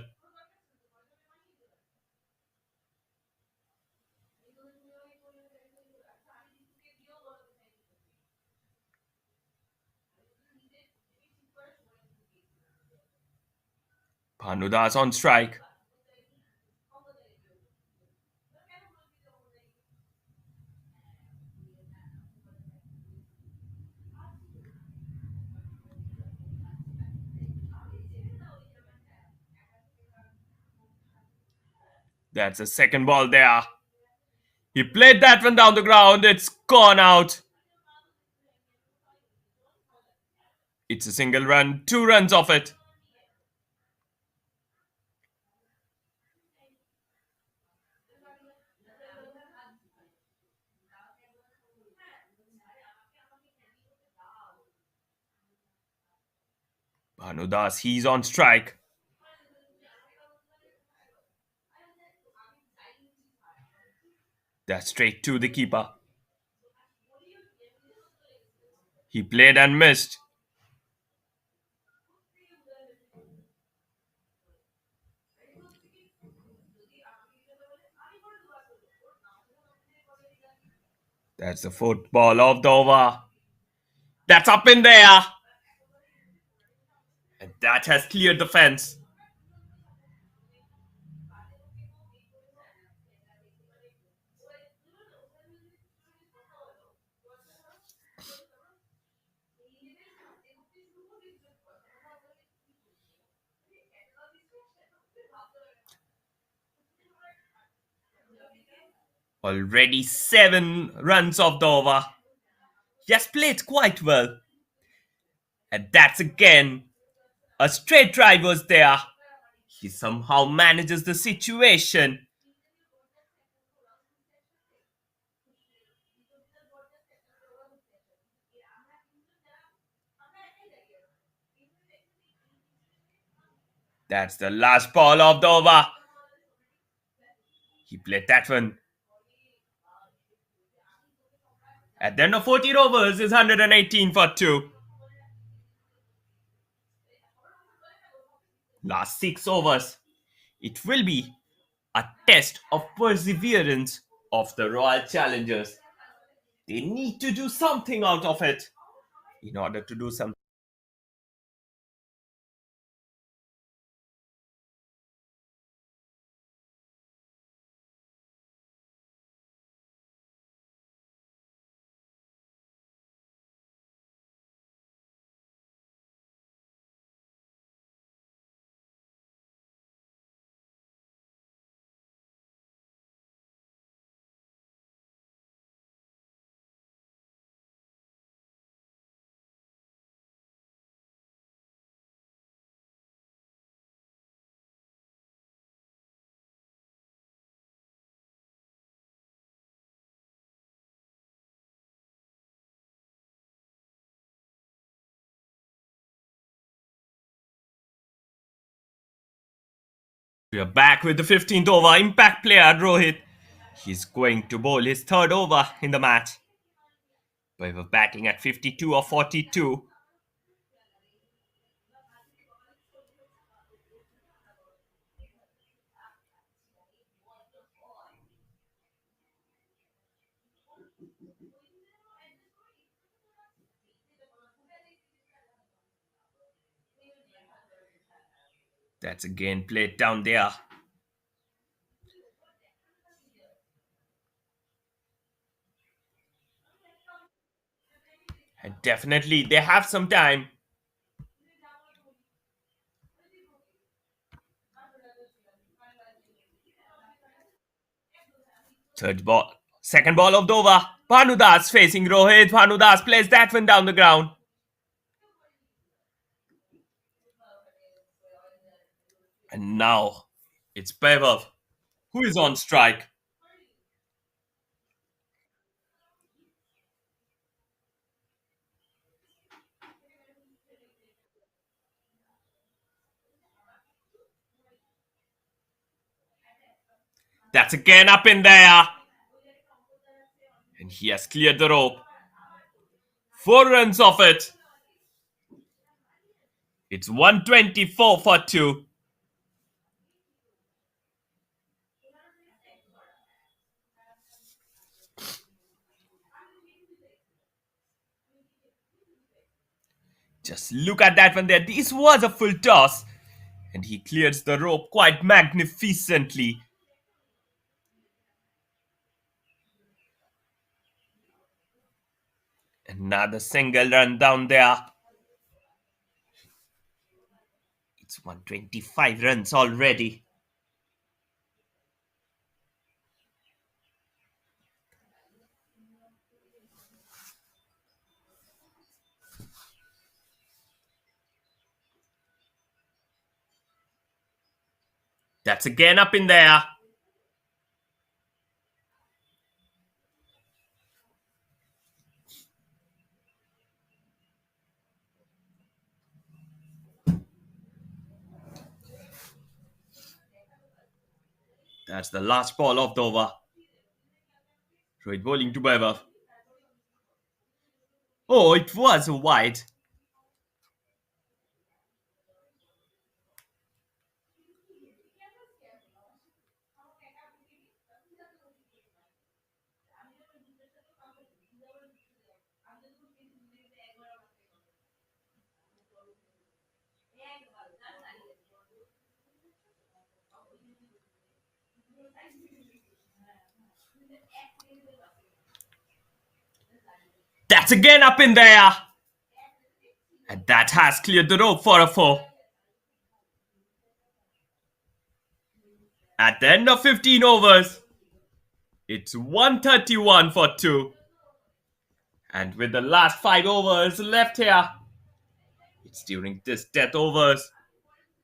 [SPEAKER 2] Bhanu Das on strike. That's the second ball there. He played that one down the ground. It's gone out. It's a single run, 2 runs off it. Bhanu Das, he's on strike. That's straight to the keeper. He played and missed. That's the fourth ball of the over. That's up in there. And that has cleared the fence. Already 7 runs off the over. He has played quite well. And that's again a straight drive was there. He somehow manages the situation. That's the last ball of the over. He played that one. At the end of 14 overs is 118 for 2. Last 6 overs. It will be a test of perseverance of the Royal Challengers. They need to do something out of it in order to do something. We are back with the 15th over. Impact player Rohit. He's going to bowl his third over in the match. We were batting at 52 or 42. That's again played down there. And definitely they have some time. Third ball. Second ball of the over. Bhanudas facing Rohit. Bhanudas plays that one down the ground. And now it's Vaibhav who is on strike. That's again up in there. And he has cleared the rope. 4 runs off it. It's 124 for 2. Just look at that one there. This was a full toss. And he clears the rope quite magnificently. Another single run down there. It's 125 runs already. That's again up in there. That's the last ball of the over. Rohit bowling to Vaibhav. Oh, it was a wide. That's again up in there. And that has cleared the rope for a four. At the end of 15 overs, it's 131 for 2. And with the last 5 overs left here, it's during this death overs,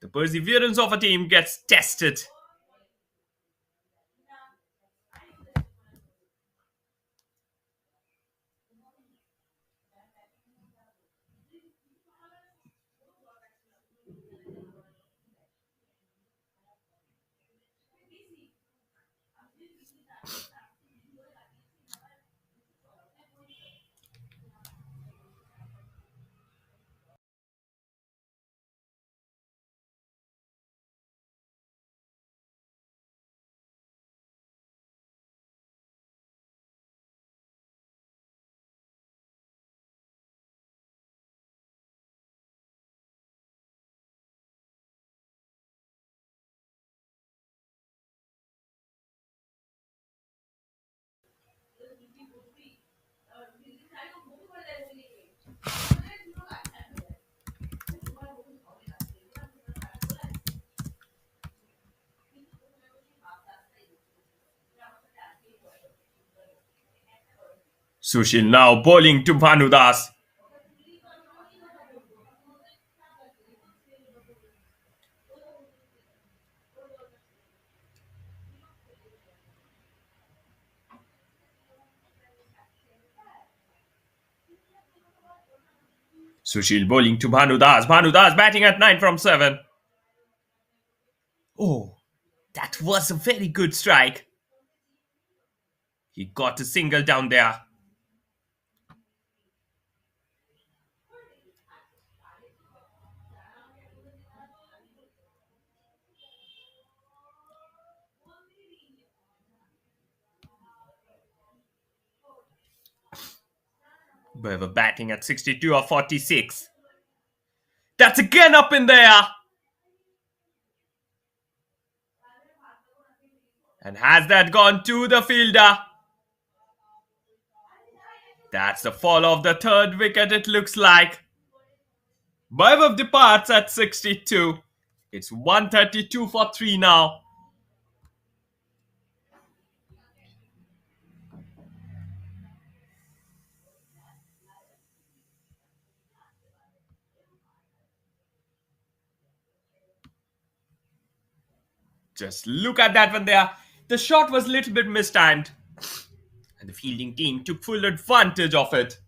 [SPEAKER 2] the perseverance of a team gets tested. Sushil now bowling to Bhanudas. Sushil bowling to Bhanudas. Bhanudas batting at 9 from 7. Oh, that was a very good strike. He got a single down there. Weber batting at 62 or 46. That's again up in there. And has that gone to the fielder? That's the fall of the third wicket, it looks like. Weber departs at 62. It's 132 for 3 now. Just look at that one there. The shot was a little bit mistimed. And the fielding team took full advantage of it.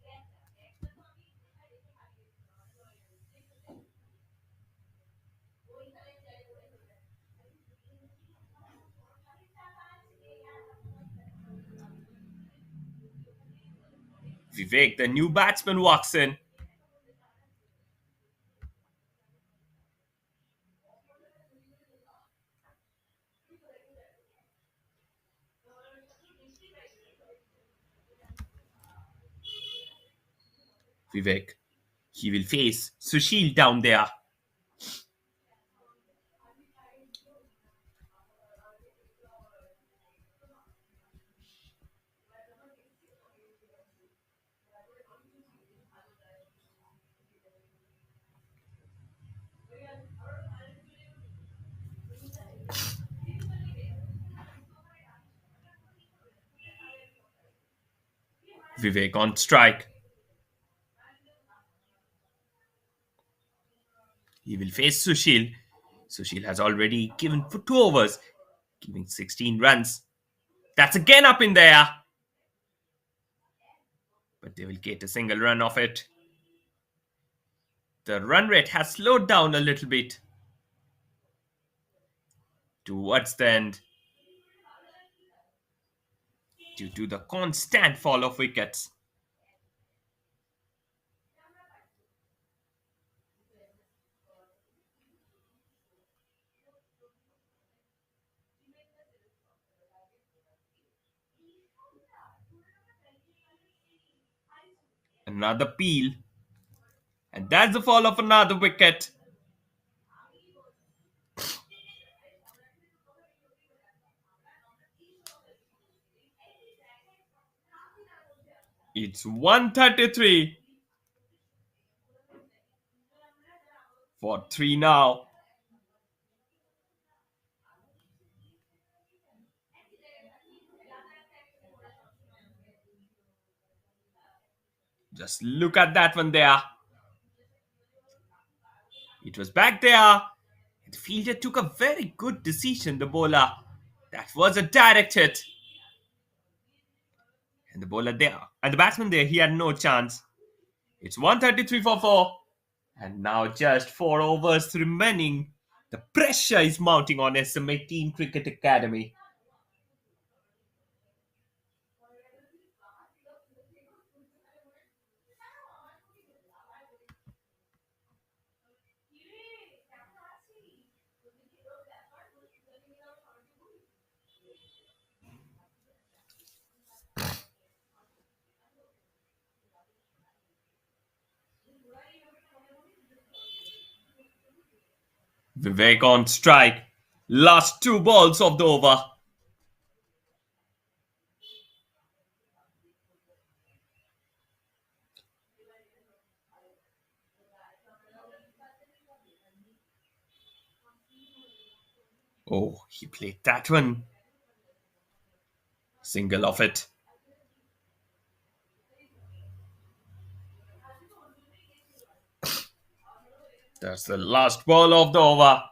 [SPEAKER 2] Vivek, the new batsman, walks in. Vivek, he will face Sushil down there. Vivek on strike. He will face Sushil. Sushil has already given for 2 overs, giving 16 runs. That's again up in there. But they will get a single run off it. The run rate has slowed down a little bit towards the end due to the constant fall of wickets. Another peel. And that's the fall of another wicket. It's 133 for 3 now. Just look at that one there. It was back there. The fielder took a very good decision, the bowler. That was a direct hit. And the bowler there. And the batsman there, he had no chance. It's 133 for 4. And now just 4 overs remaining. The pressure is mounting on SM18 Cricket Academy. Vivek on strike. Last 2 balls of the over. Oh, he played that one. Single off it. That's the last ball of the over.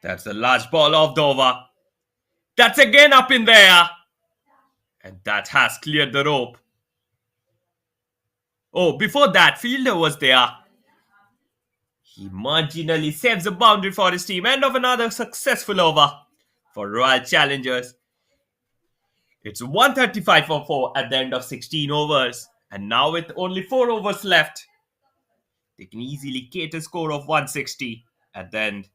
[SPEAKER 2] That's the last ball of the over. That's again up in there. And that has cleared the rope. Oh, before that, fielder was there. He marginally saves a boundary for his team. End of another successful over for Royal Challengers. It's 135 for 4 at the end of 16 overs. And now with only 4 overs left, they can easily get a score of 160 at the end.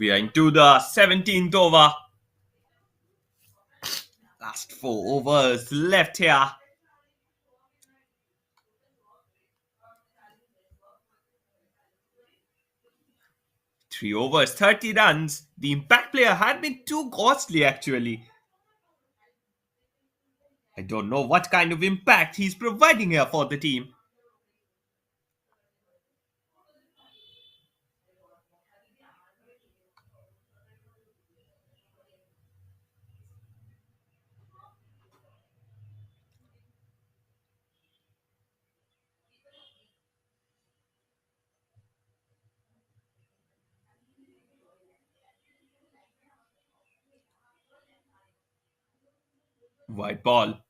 [SPEAKER 2] We are into the 17th over. Last 4 overs left here. 3 overs, 30 runs. The impact player had been too costly actually. I don't know what kind of impact he's providing here for the team. White ball.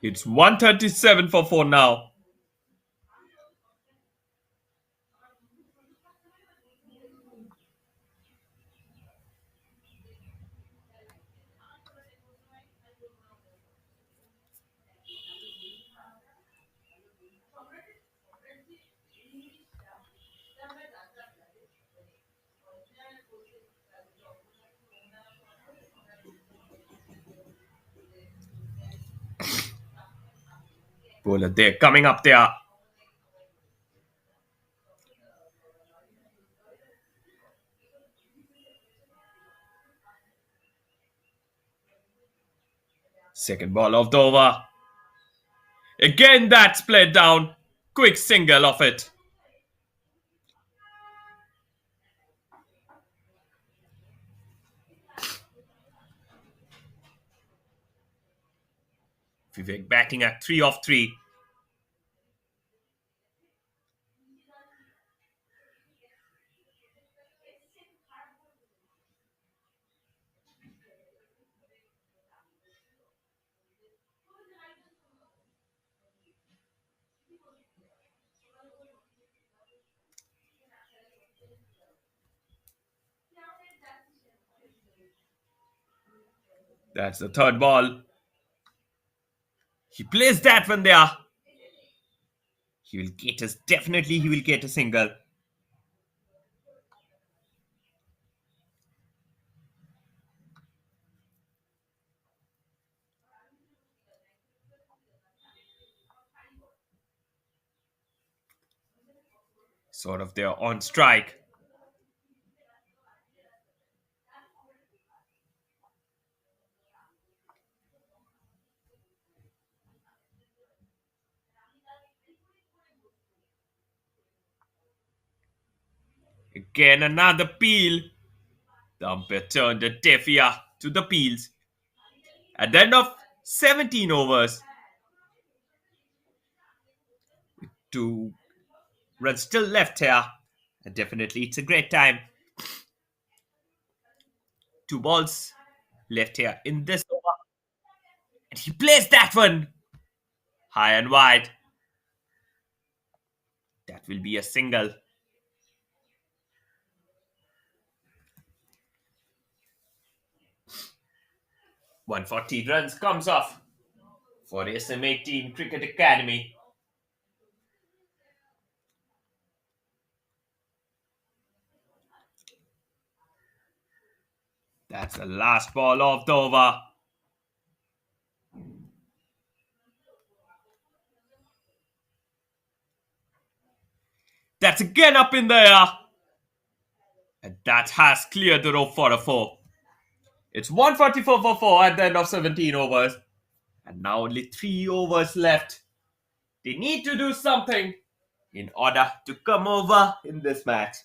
[SPEAKER 2] It's 137 for 4 now. Bowler there coming up there. Second ball of the over. Again that's played down. Quick single of it. Vivek batting at 3 of 3. That's the third ball. He plays that one there. He will get us. Definitely he will get a single. Sort of there on strike. Again another peel. The umpire turned a deaf ear to the peels. At the end of 17 overs, two runs still left here. And definitely it's a great time. Two balls left here in this over. And he plays that one high and wide. That will be a single. 140 runs comes off for SM18 Cricket Academy. That's the last ball of the over. That's again up in the air. And that has cleared the rope for a 4. It's 144 for 4 at the end of 17 overs. And now only 3 overs left. They need to do something in order to come over in this match.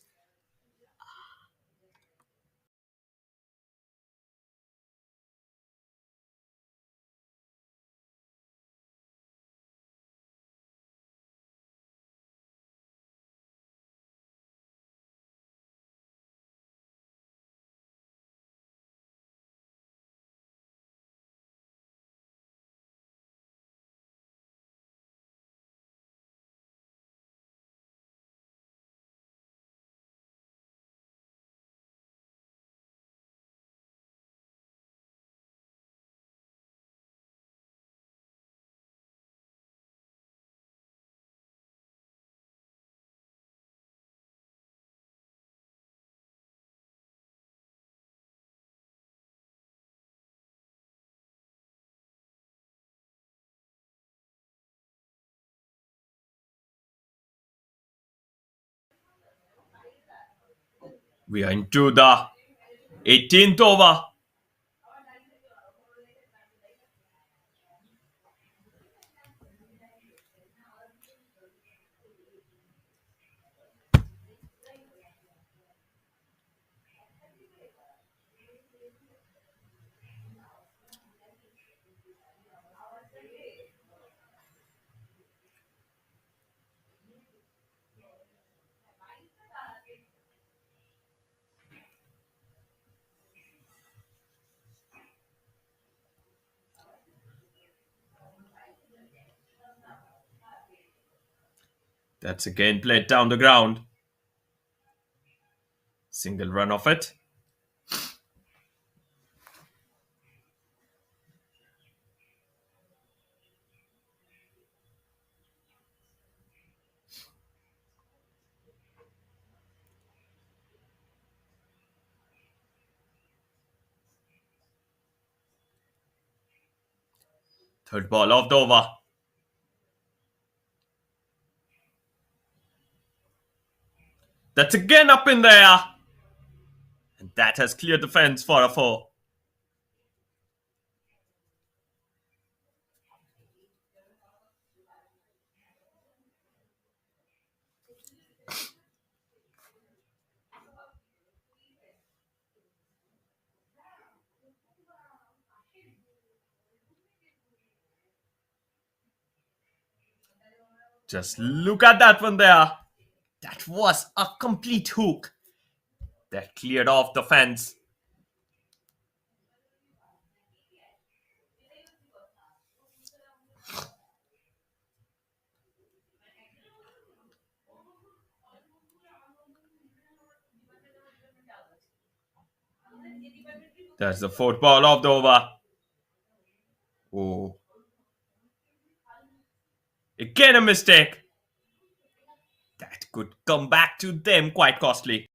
[SPEAKER 2] We are into the 18th over. That's again played down the ground. Single run of it. Third ball of the over. That's again up in the air. And that has cleared the fence for a four. Just look at that one there. That was a complete hook that cleared off the fence. That's the fourth ball of the over. Oh, again a mistake. That could come back to them quite costly.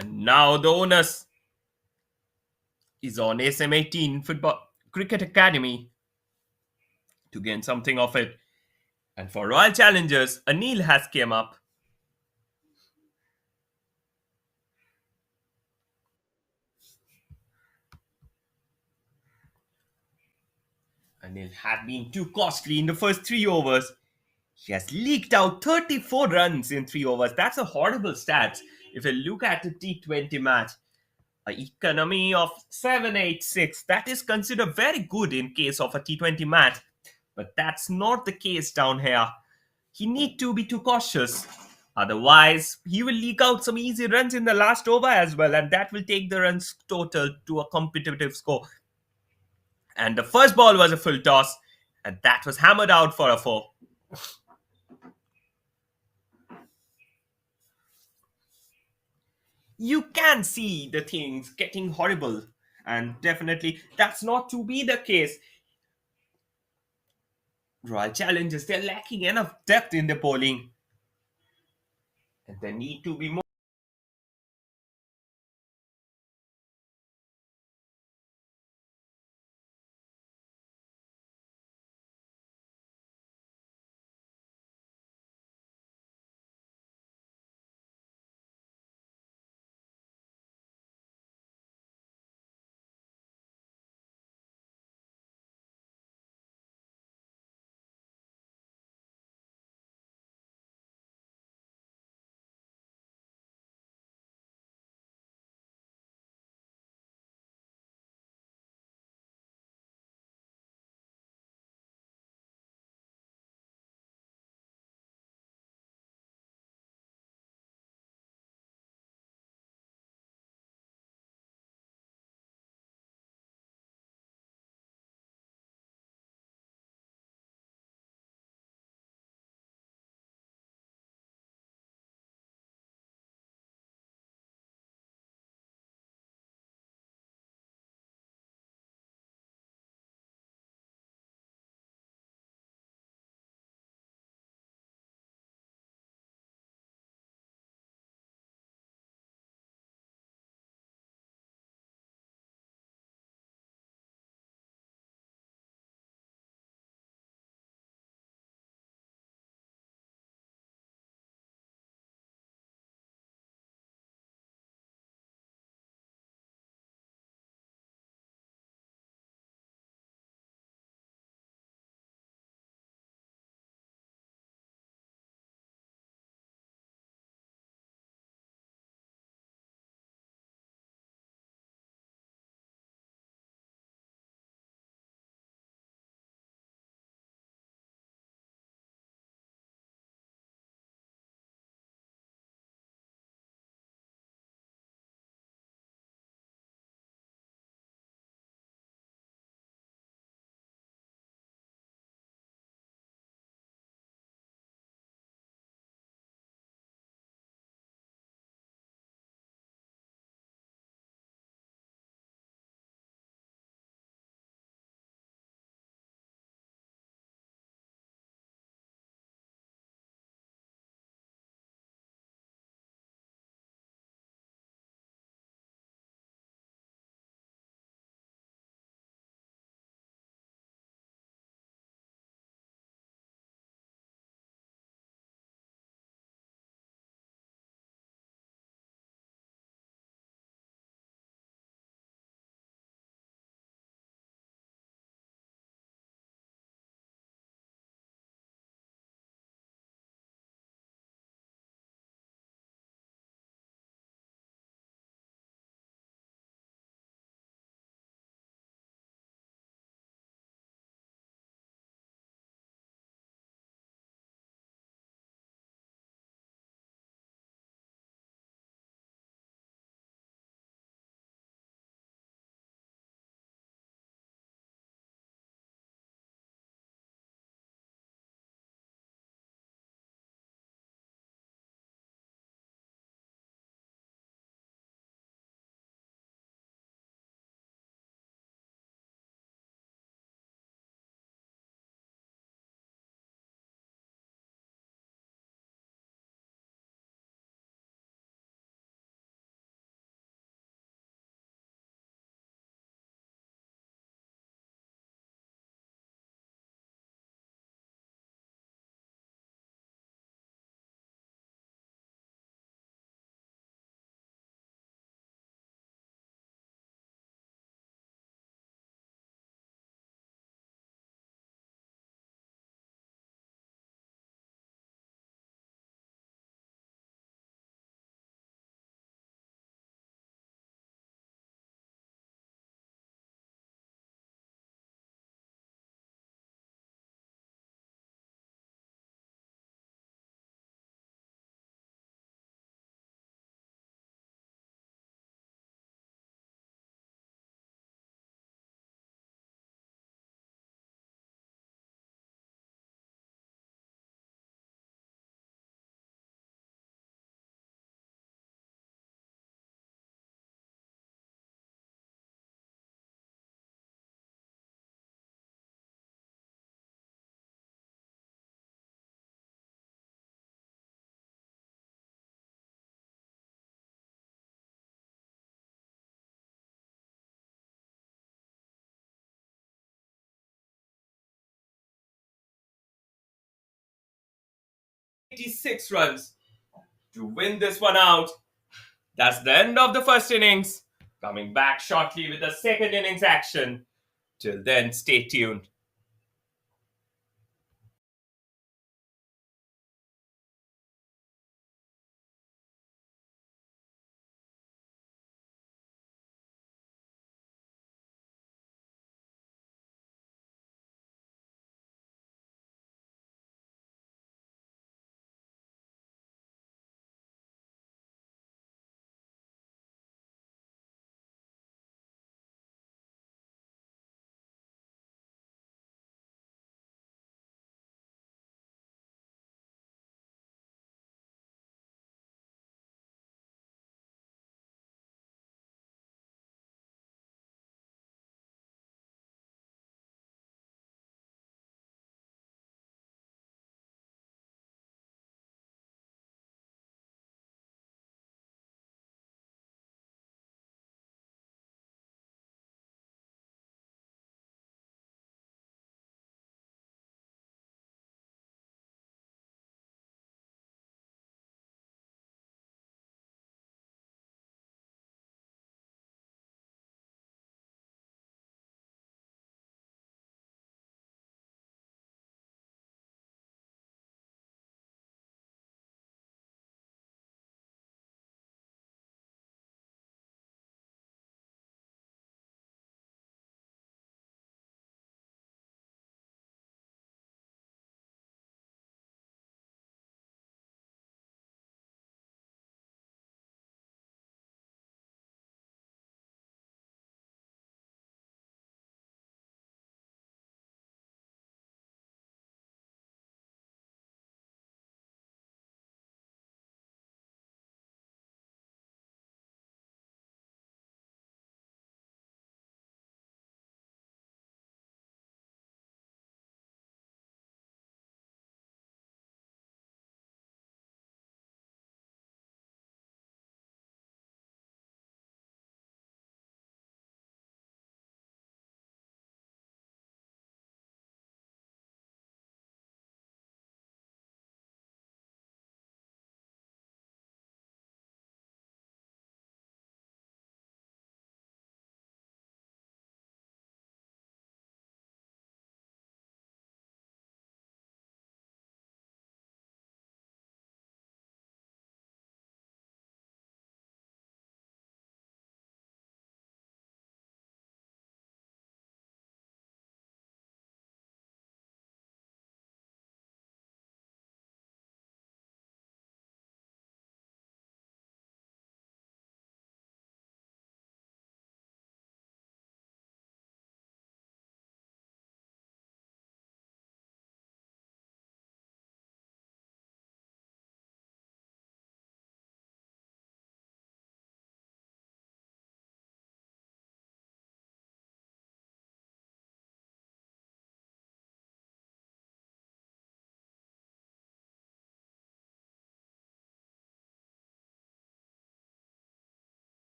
[SPEAKER 2] And now the onus is on SM18 Football Cricket Academy to gain something of it. And for Royal Challengers, Anil has came up. Anil had been too costly in the first 3 overs. He has leaked out 34 runs in 3 overs. That's a horrible stat. If you look at the T20 match, an economy of 786, that is considered very good in case of a T20 match. But that's not the case down here. He need to be too cautious. Otherwise, he will leak out some easy runs in the last over as well, and that will take the runs total to a competitive score. And the first ball was a full toss, and that was hammered out for a four. You can see the things getting horrible, and definitely that's not to be the case. Royal Challengers, they're lacking enough depth in the bowling, and they need to be more 86 runs to win this one out. That's the end of the first innings. Coming back shortly with the second innings action. Till then, stay tuned.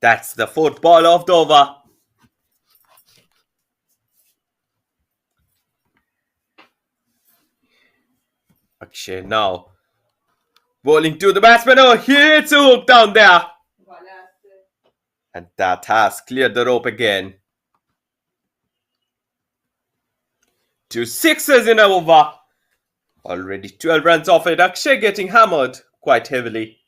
[SPEAKER 2] That's the fourth ball of the over. Akshay now bowling to the batsman. Oh, he hits a hook down there. And that has cleared the rope again. 2 sixes in an over. Already 12 runs off it. Akshay getting hammered quite heavily.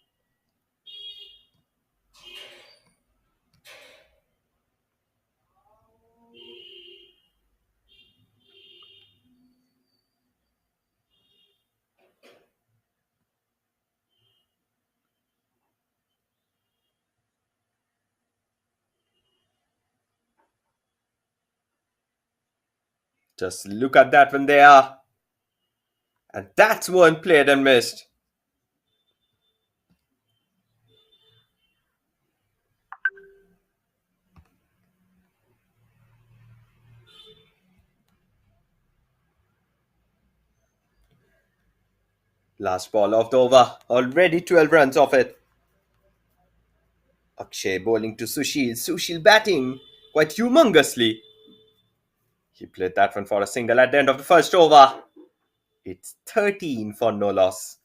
[SPEAKER 2] Just look at that one there. And that's one played and missed. Last ball of the over. Already 12 runs off it. Akshay bowling to Sushil. Sushil batting quite humongously. He played that one for a single at the end of the first over. It's 13 for no loss.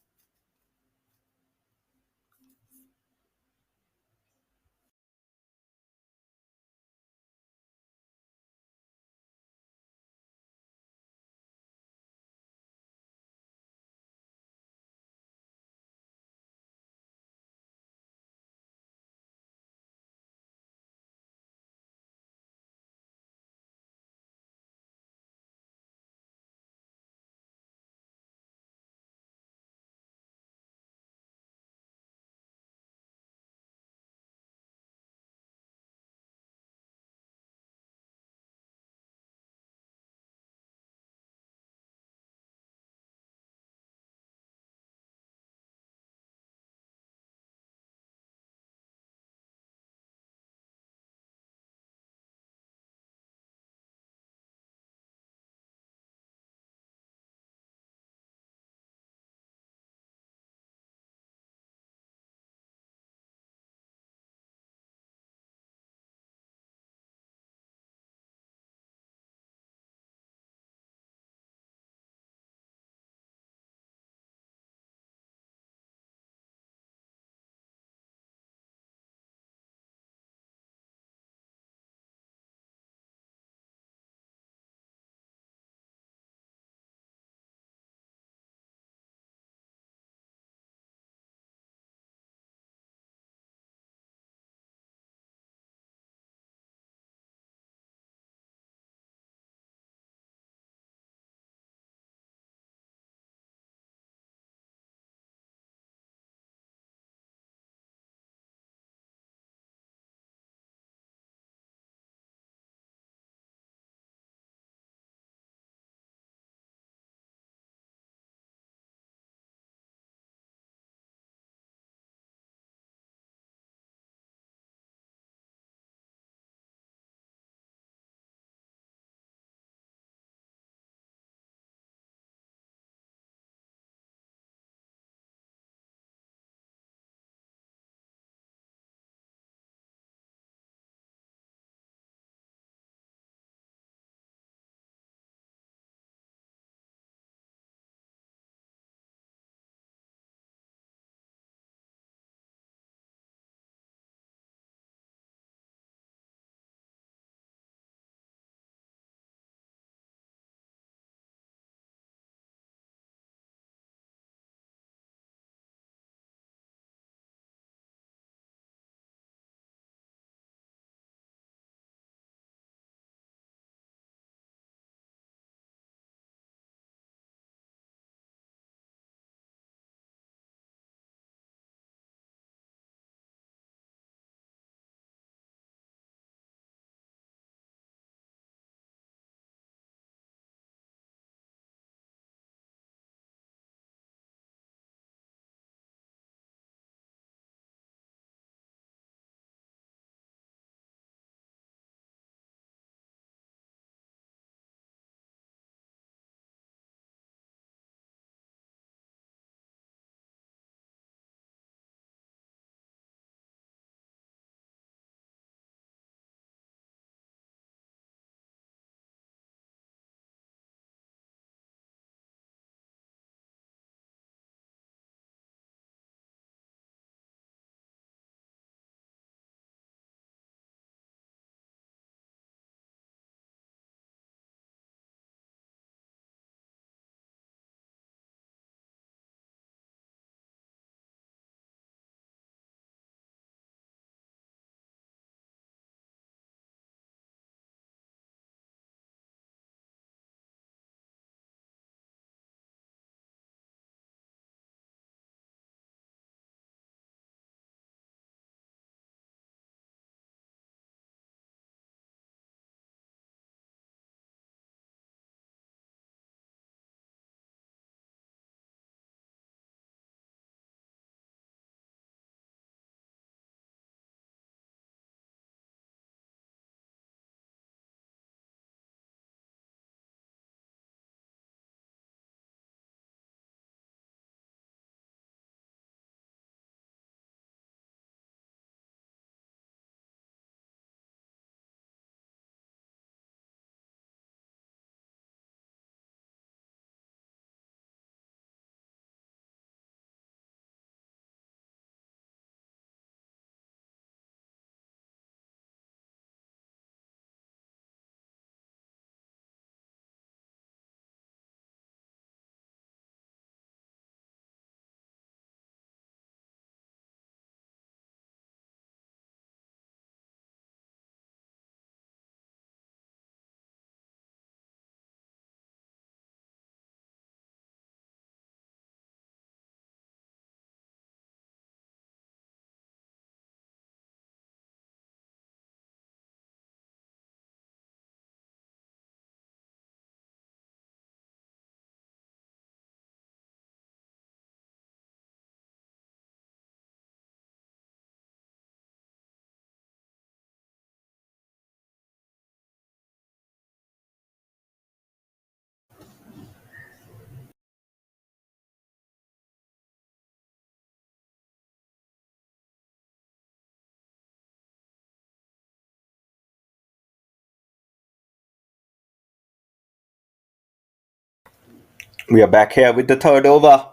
[SPEAKER 2] We are back here with the third over.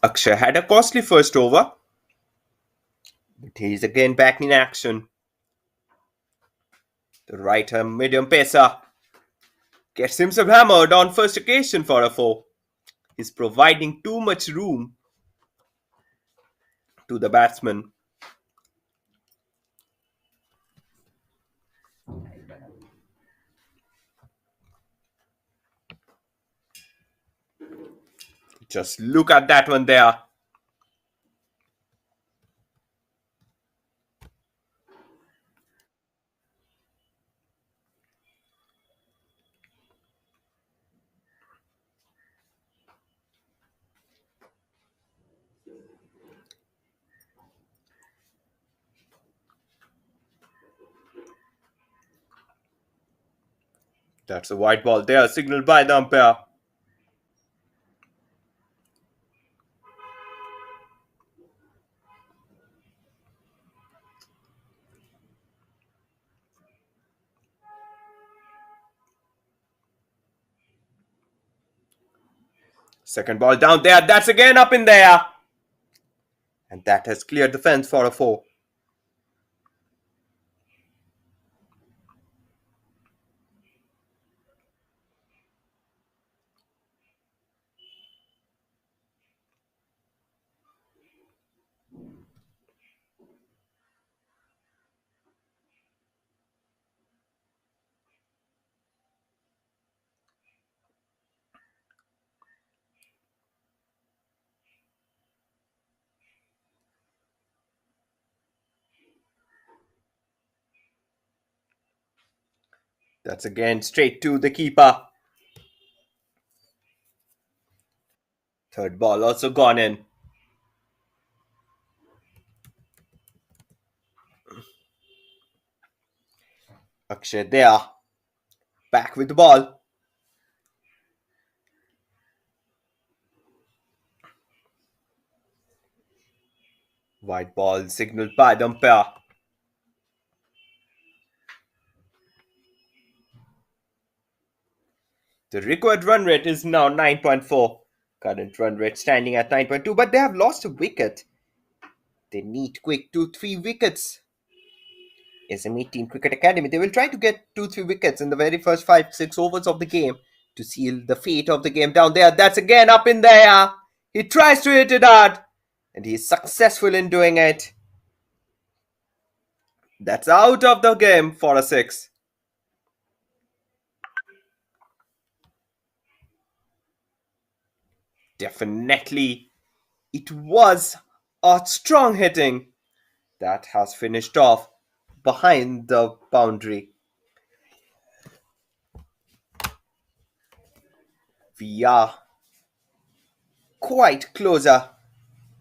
[SPEAKER 2] Akshay had a costly first over, but he's again back in action. The right-arm medium pacer gets himself hammered on first occasion for a four. He's providing too much room to the batsman. Just look at that one there. That's a white ball there, signaled by the umpire. Second ball down there, that's again up in there. And that has cleared the fence for a four. That's again straight to the keeper. Third ball also gone in. Akshay there. Back with the ball. White ball signaled by the umpire. The required run rate is now 9.4. Current run rate standing at 9.2, but they have lost a wicket. They need quick 2-3 wickets. SM18 Cricket Academy, they will try to get 2-3 wickets in the very first 5-6 overs of the game to seal the fate of the game down there. That's again up in the air. He tries to hit it hard, and he is successful in doing it. That's out of the game for a six. Definitely, it was a strong hitting that has finished off behind the boundary. We are quite closer.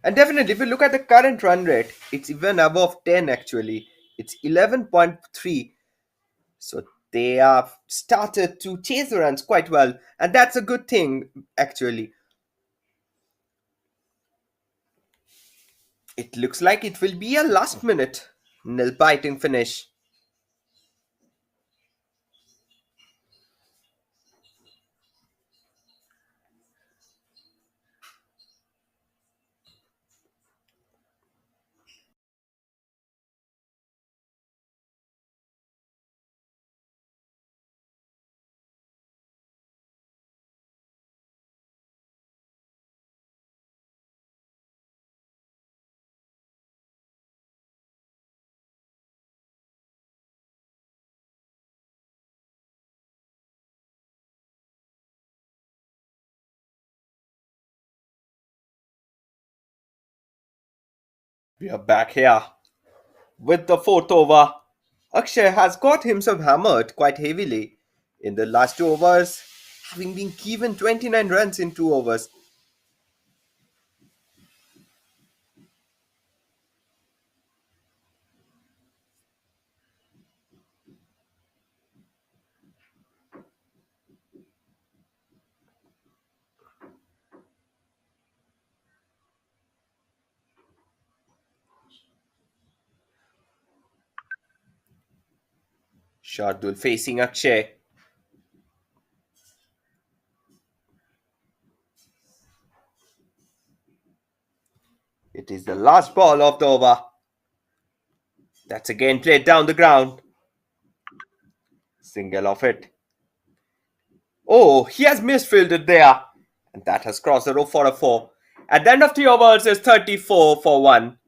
[SPEAKER 2] And definitely, if you look at the current run rate, it's even above 10 actually. It's 11.3. So they have started to chase the runs quite well. And that's a good thing actually. It looks like it will be a last minute nail biting finish. We are back here with the fourth over. Akshay has got himself hammered quite heavily in the last two overs, having been given 29 runs in two overs. Shardul facing Akshay. It is the last ball of the over. That's again played down the ground. Single off it. Oh, he has misfielded there. And that has crossed the row for a 4. At the end of 3 overs, it's 34 for 1.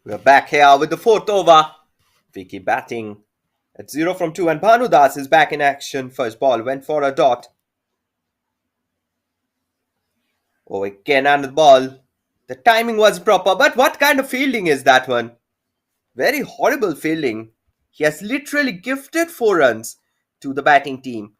[SPEAKER 2] We're back here with the 4th over. Vicky batting at 0 from 2 and Bhanu Das is back in action. First ball went for a dot. Oh, again another ball. The timing was proper, but what kind of fielding is that one? Very horrible fielding. He has literally gifted 4 runs to the batting team.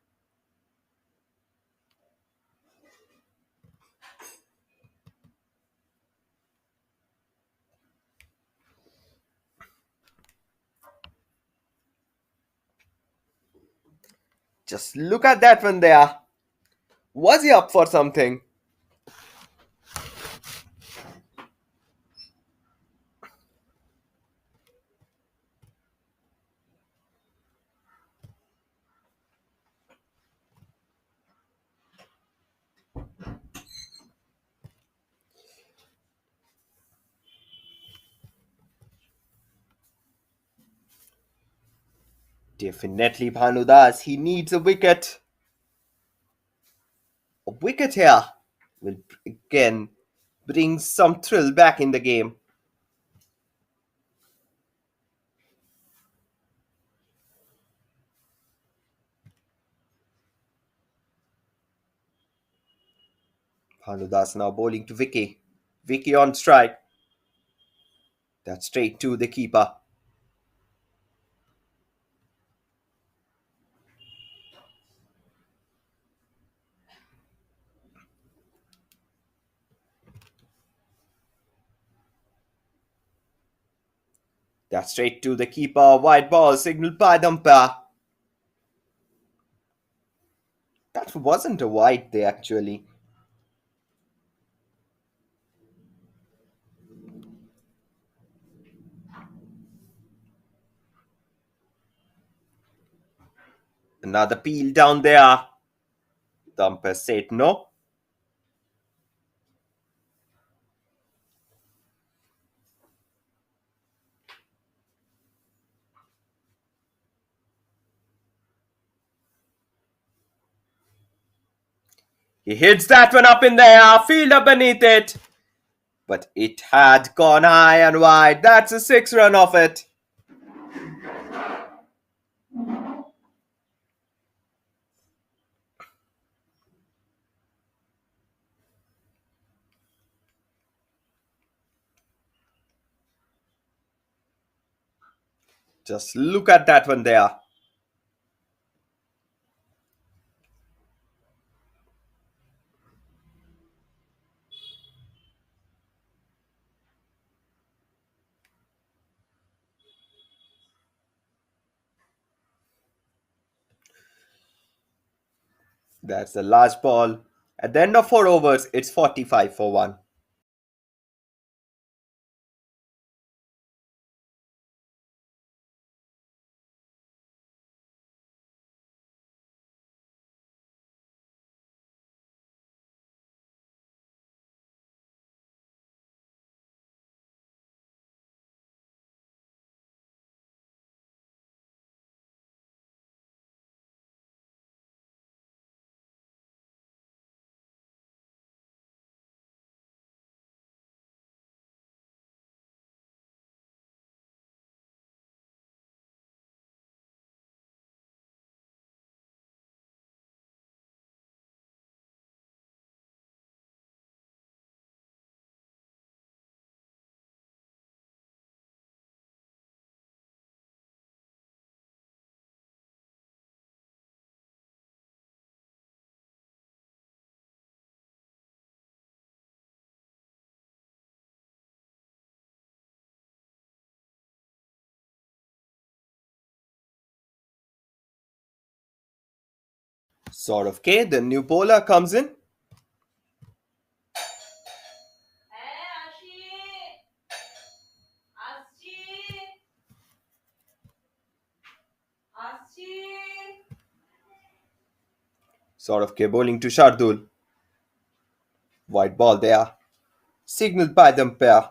[SPEAKER 2] Just look at that one there. Was he up for something? Definitely Bhanu Das. He needs a wicket. A wicket here will again bring some thrill back in the game. Bhanu Das now bowling to Vicky. Vicky on strike. That's straight to the keeper. That's straight to the keeper. White ball signaled by the umpire. That wasn't a white there actually. Another peel down there. The umpire said no. He hits that one up in the air. Fielder beneath it. But it had gone high and wide. That's a 6 run off it. Just look at that one there. That's the last ball. At the end of 4 overs, it's 45 for 1. Sort of K, the new bowler comes in. Sort of K bowling to Shardul. White ball there. Signaled by the umpire.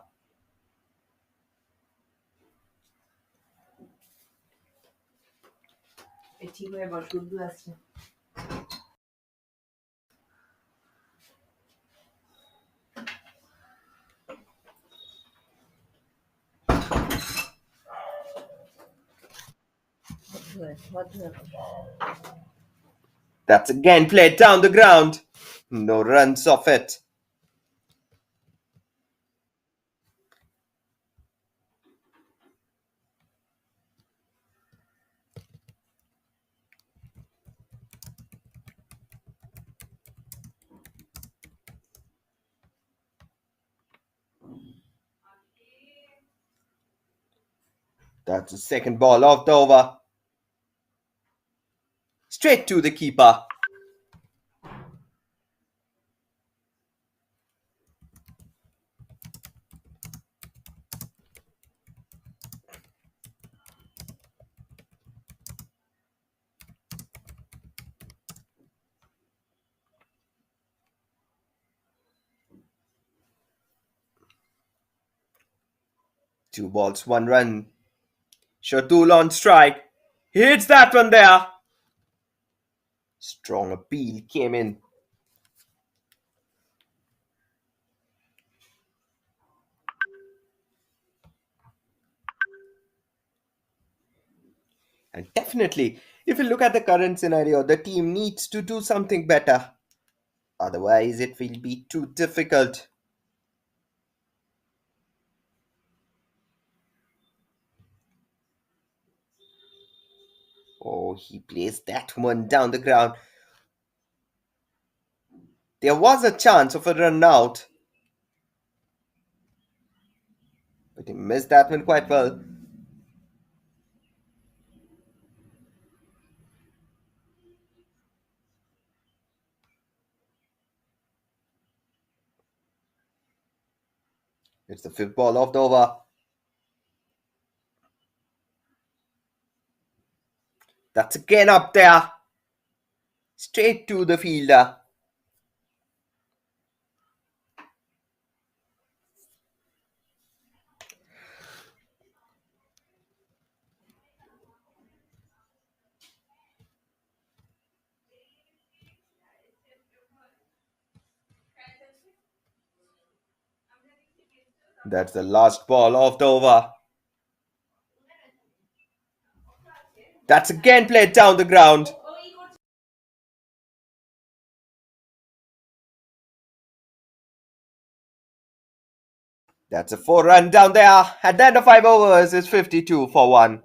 [SPEAKER 2] That's again played down the ground. No runs off it. That's the second ball of the over. Straight to the keeper. Two balls, one run. Shardul on strike. He hits that one there. Strong appeal came in. And definitely, if you look at the current scenario, the team needs to do something better. Otherwise, it will be too difficult. Oh, he plays that one down the ground. There was a chance of a run out, but he missed that one quite well. It's the fifth ball of the over. That's again up there. Straight to the fielder. That's the last ball of the over. That's again played down the ground. That's a 4-run down there. At the end of 5 overs, it's 52 for 1.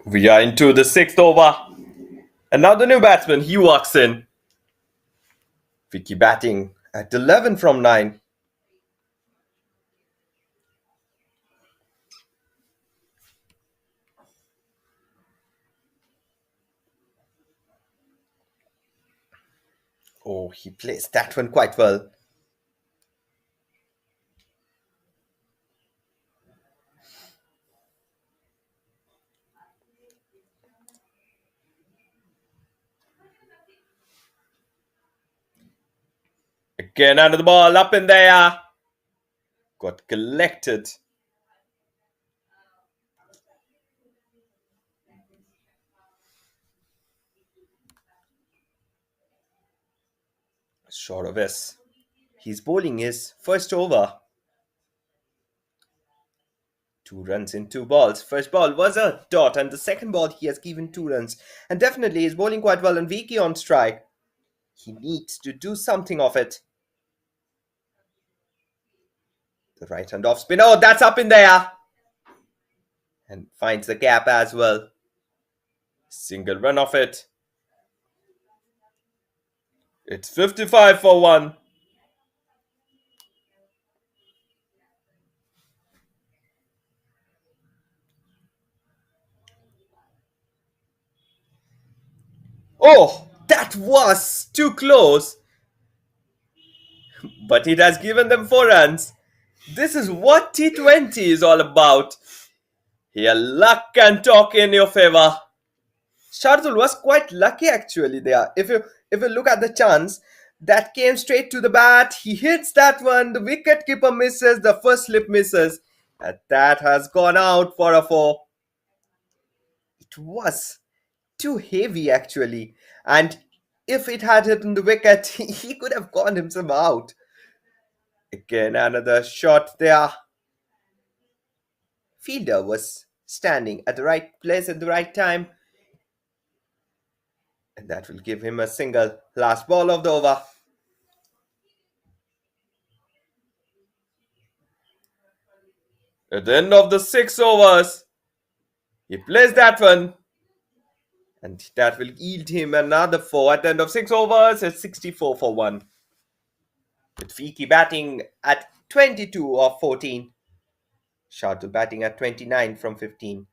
[SPEAKER 2] We are into the 6th over. And now the new batsman, he walks in. Vicky batting at 11 from 9. Oh, he plays that one quite well. Again under the ball, up in there. Got collected. Short of S. He's bowling his first over. 2 runs in 2 balls. First ball was a dot, and the second ball he has given 2 runs. And definitely he's bowling quite well and Vicky on strike. He needs to do something of it. The right hand off spin. Oh, that's up in there. And finds the gap as well. Single run off it. It's 55 for 1. Oh, that was too close. But it has given them 4 runs. This is what T20 is all about. Here, luck can talk in your favor. Shardul was quite lucky actually there. If you look at the chance, that came straight to the bat. He hits that one. The wicket keeper misses. The first slip misses. And that has gone out for a 4. It was too heavy actually. And if it had hit on the wicket, he could have gone himself out. Again, another shot there. Fielder was standing at the right place at the right time. And that will give him a single. Last ball of the over. At the end of the 6 overs, he plays that one. And that will yield him another 4. At the end of 6 overs, it's 64 for 1. With Fiki batting at 22 of 14. Shardul batting at 29 from 15.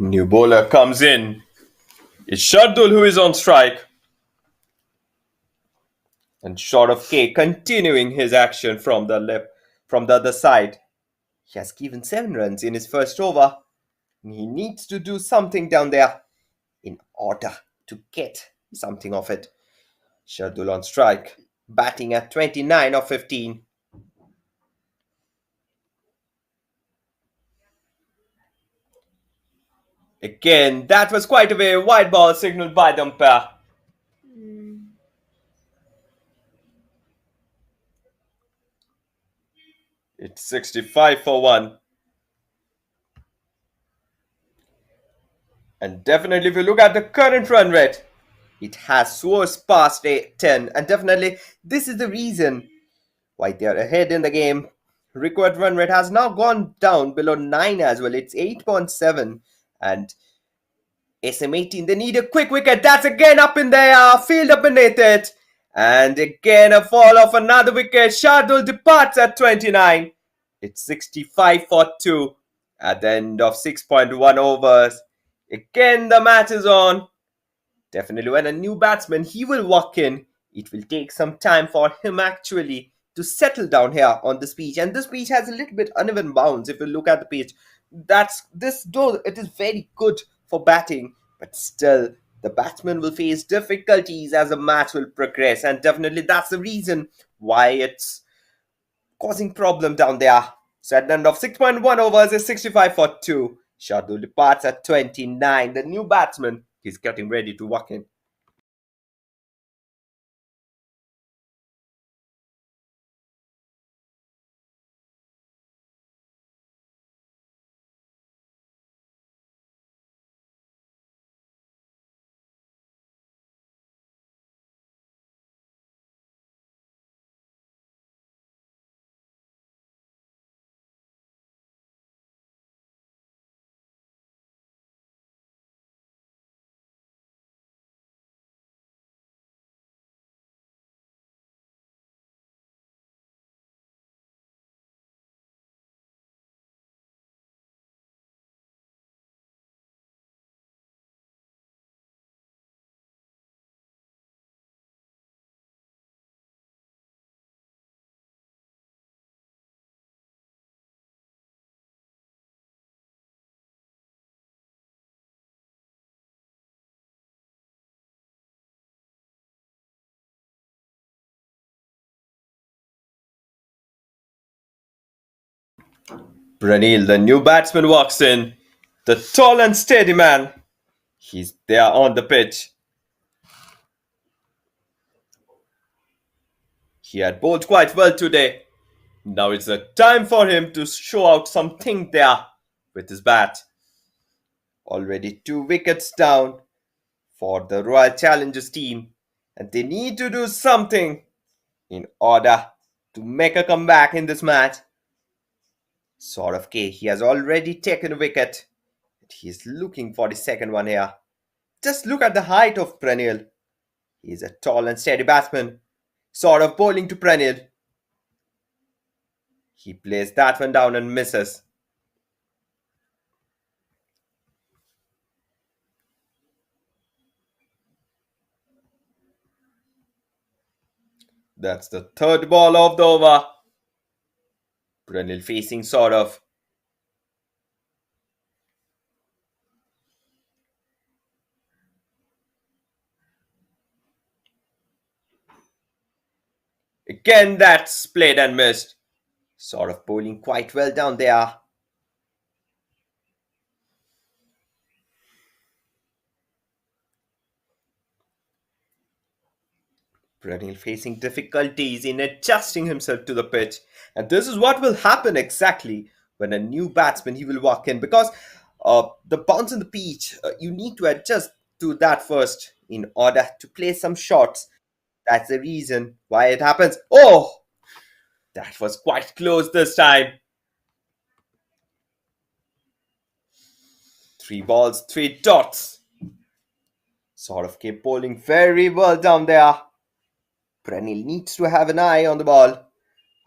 [SPEAKER 2] New bowler comes in. It's Shardul who is on strike. And short of K continuing his action from the other side. He has given 7 runs in his first over. And he needs to do something down there in order to get something of it. Shardul on strike, batting at 29 of 15. Again, that was quite a way wide ball signaled by the umpire. It's 65 for 1. And definitely if you look at the current run rate, it has soared past 10. And definitely this is the reason why they are ahead in the game. Required run rate has now gone down below 9 as well. It's 8.7. And SM18, they need a quick wicket. That's again up in there. Field up beneath it. And again a fall of another wicket. Shardul departs at 29. It's 65 for 2 at the end of 6.1 overs. Again the match is on. Definitely when a new batsman, he will walk in. It will take some time for him actually to settle down here on this pitch. And this pitch has a little bit uneven bounce if you look at the pitch. Though it is very good for batting, but still the batsman will face difficulties as the match will progress. And definitely that's the reason why it's causing problem down there. So at the end of 6.1 overs is 65 for 2. Shardul departs at 29. The new batsman is getting ready to walk in. Pranil, the new batsman, walks in. The tall and steady man. He's there on the pitch. He had bowled quite well today. Now it's the time for him to show out something there with his bat. Already 2 wickets down for the Royal Challengers team, and they need to do something in order to make a comeback in this match. Sort of K, he has already taken a wicket. He's looking for the second one here. Just look at the height of Pranil. He's a tall and steady batsman. Sort of bowling to Pranil. He plays that one down and misses. That's the third ball of the over. Pranil facing sort of. Again, that's played and missed. Sort of bowling quite well down there. Pranil facing difficulties in adjusting himself to the pitch. And this is what will happen exactly when a new batsman he will walk in, because the bounce on the pitch, you need to adjust to that first in order to play some shots. That's the reason why it happens. Oh, that was quite close this time. 3 balls, 3 dots. Sort of kept bowling very well down there. Pranil needs to have an eye on the ball.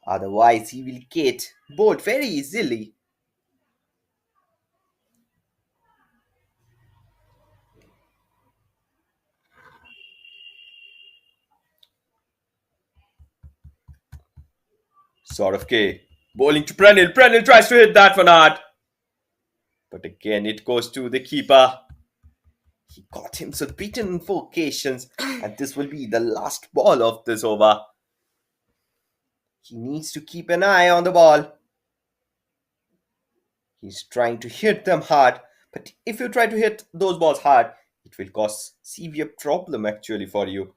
[SPEAKER 2] Otherwise, he will get bowled very easily. Sort of K. Bowling to Pranil. Pranil tries to hit that one hard. But again, it goes to the keeper. He got himself beaten in 4 occasions, and this will be the last ball of this over. He needs to keep an eye on the ball. He's trying to hit them hard, but if you try to hit those balls hard, it will cause severe problem actually for you.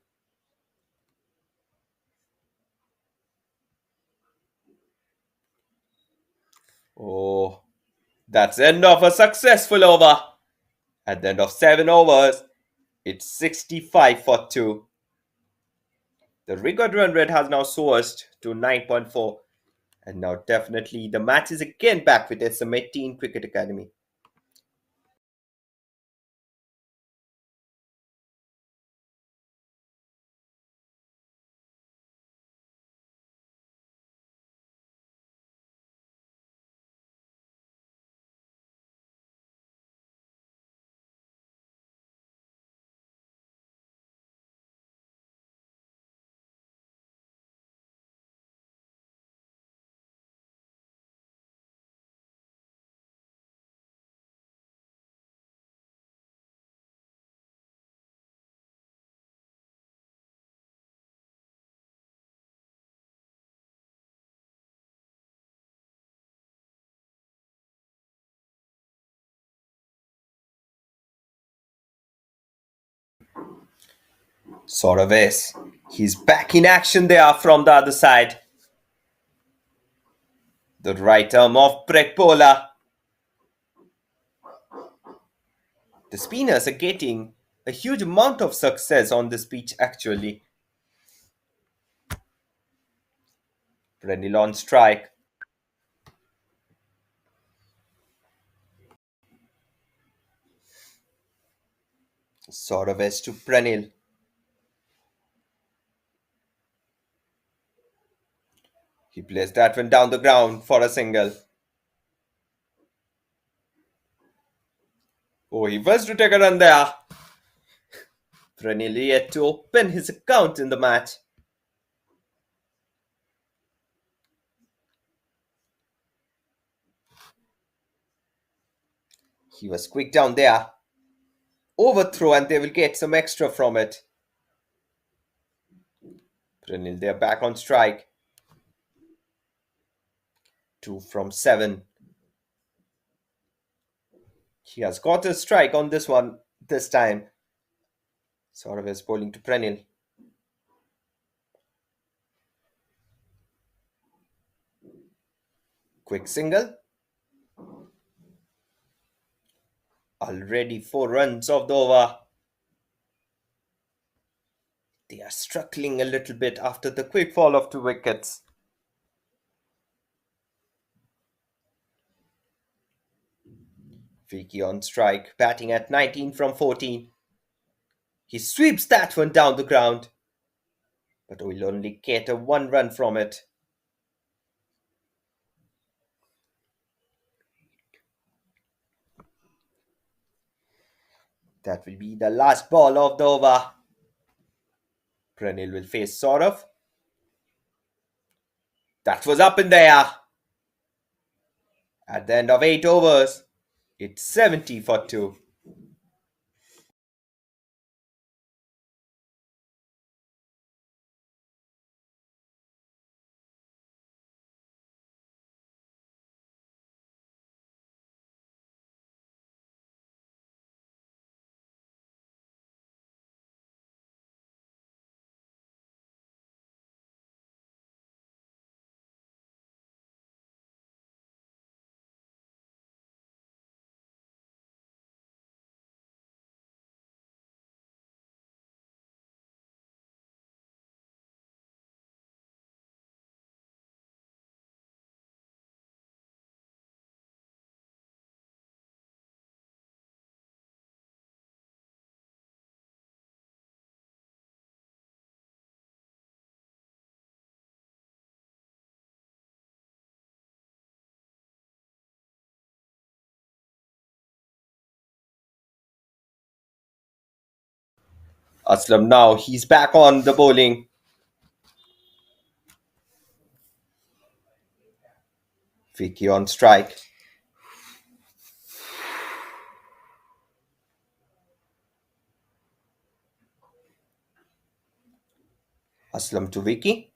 [SPEAKER 2] Oh, that's the end of a successful over. At the end of 7 overs, it's 65 for 2. The record run rate has now soared to 9.4. And now definitely the match is again back with SM18 Cricket Academy. Sort of is. He's back in action there from the other side. The right arm of Brekpola. The spinners are getting a huge amount of success on this pitch actually. Prenil on strike. Sort of is to Prenil. He plays that one down the ground for a single. Oh, he was to take a run there. Prenil yet to open his account in the match. He was quick down there. Overthrow and they will get some extra from it. Prenil there back on strike. 2 from 7. He has got a strike on this one this time. Sort of is bowling to Prenil. Quick single. Already 4 runs of the over. They are struggling a little bit after the quick fall of 2 wickets. Vicky on strike, batting at 19 from 14. He sweeps that one down the ground, but will only get a 1 run from it. That will be the last ball of the over. Prenil will face Saurav. That was up in the air. At the end of 8 overs, it's 70 for 2. Aslam now, he's back on the bowling. Vicky on strike. Aslam to Vicky.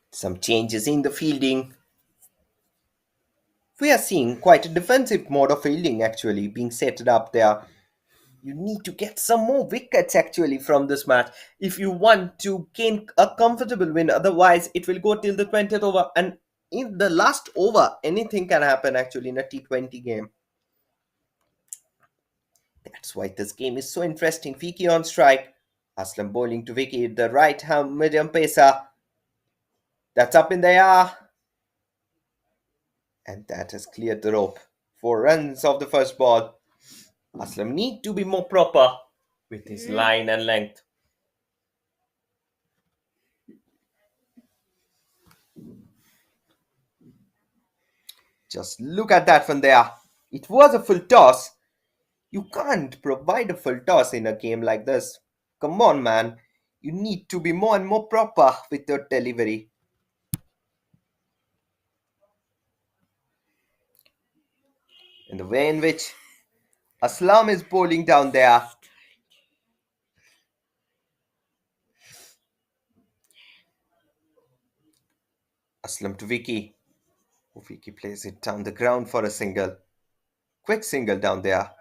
[SPEAKER 2] Some changes in the fielding. We are seeing quite a defensive mode of fielding actually being set up there. You need to get some more wickets actually from this match if you want to gain a comfortable win. Otherwise, it will go till the 20th over. And in the last over, anything can happen actually in a T20 game. That's why this game is so interesting. Vicky on strike. Aslam bowling to Vicky, the right hand medium pacer. That's up in the air. And that has cleared the rope. 4 runs of the first ball. Aslam need to be more proper with his line and length. Just look at that one there. It was a full toss. You can't provide a full toss in a game like this. Come on, man. You need to be more and more proper with your delivery. And the way in which Aslam is bowling down there.
[SPEAKER 3] Aslam to Vicky. Vicky plays it down the ground for a single. Quick single down there.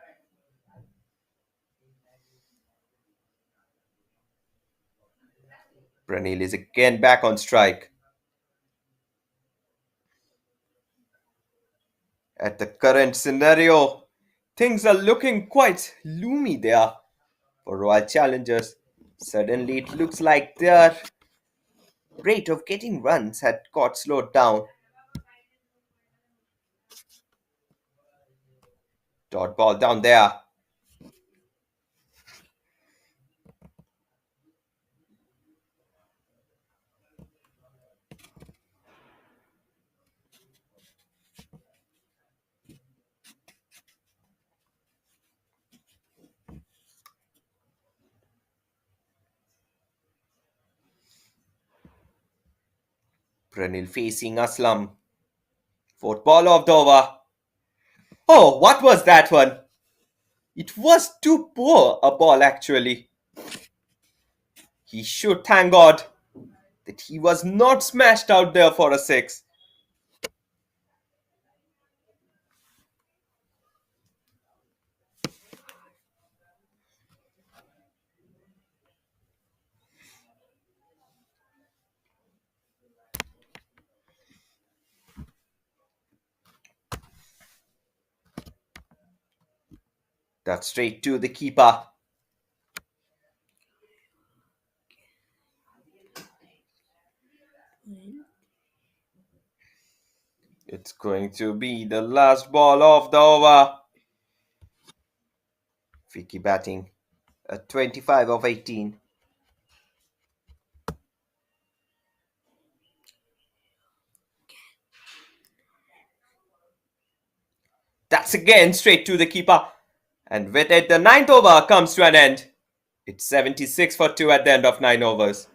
[SPEAKER 3] Pranil is again back on strike. At the current scenario, things are looking quite gloomy there for Royal Challengers. Suddenly, it looks like their rate of getting runs had got slowed down. Dot ball down there. Pranil facing Aslam. Fourth ball of the over. Oh, what was that one? It was too poor a ball actually. He should thank God that he was not smashed out there for a six. That's straight to the keeper. It's going to be the last ball of the over. Vicky batting at 25 of 18. That's again straight to the keeper. And with it, the ninth over comes to an end. It's 76 for 2 at the end of 9 overs.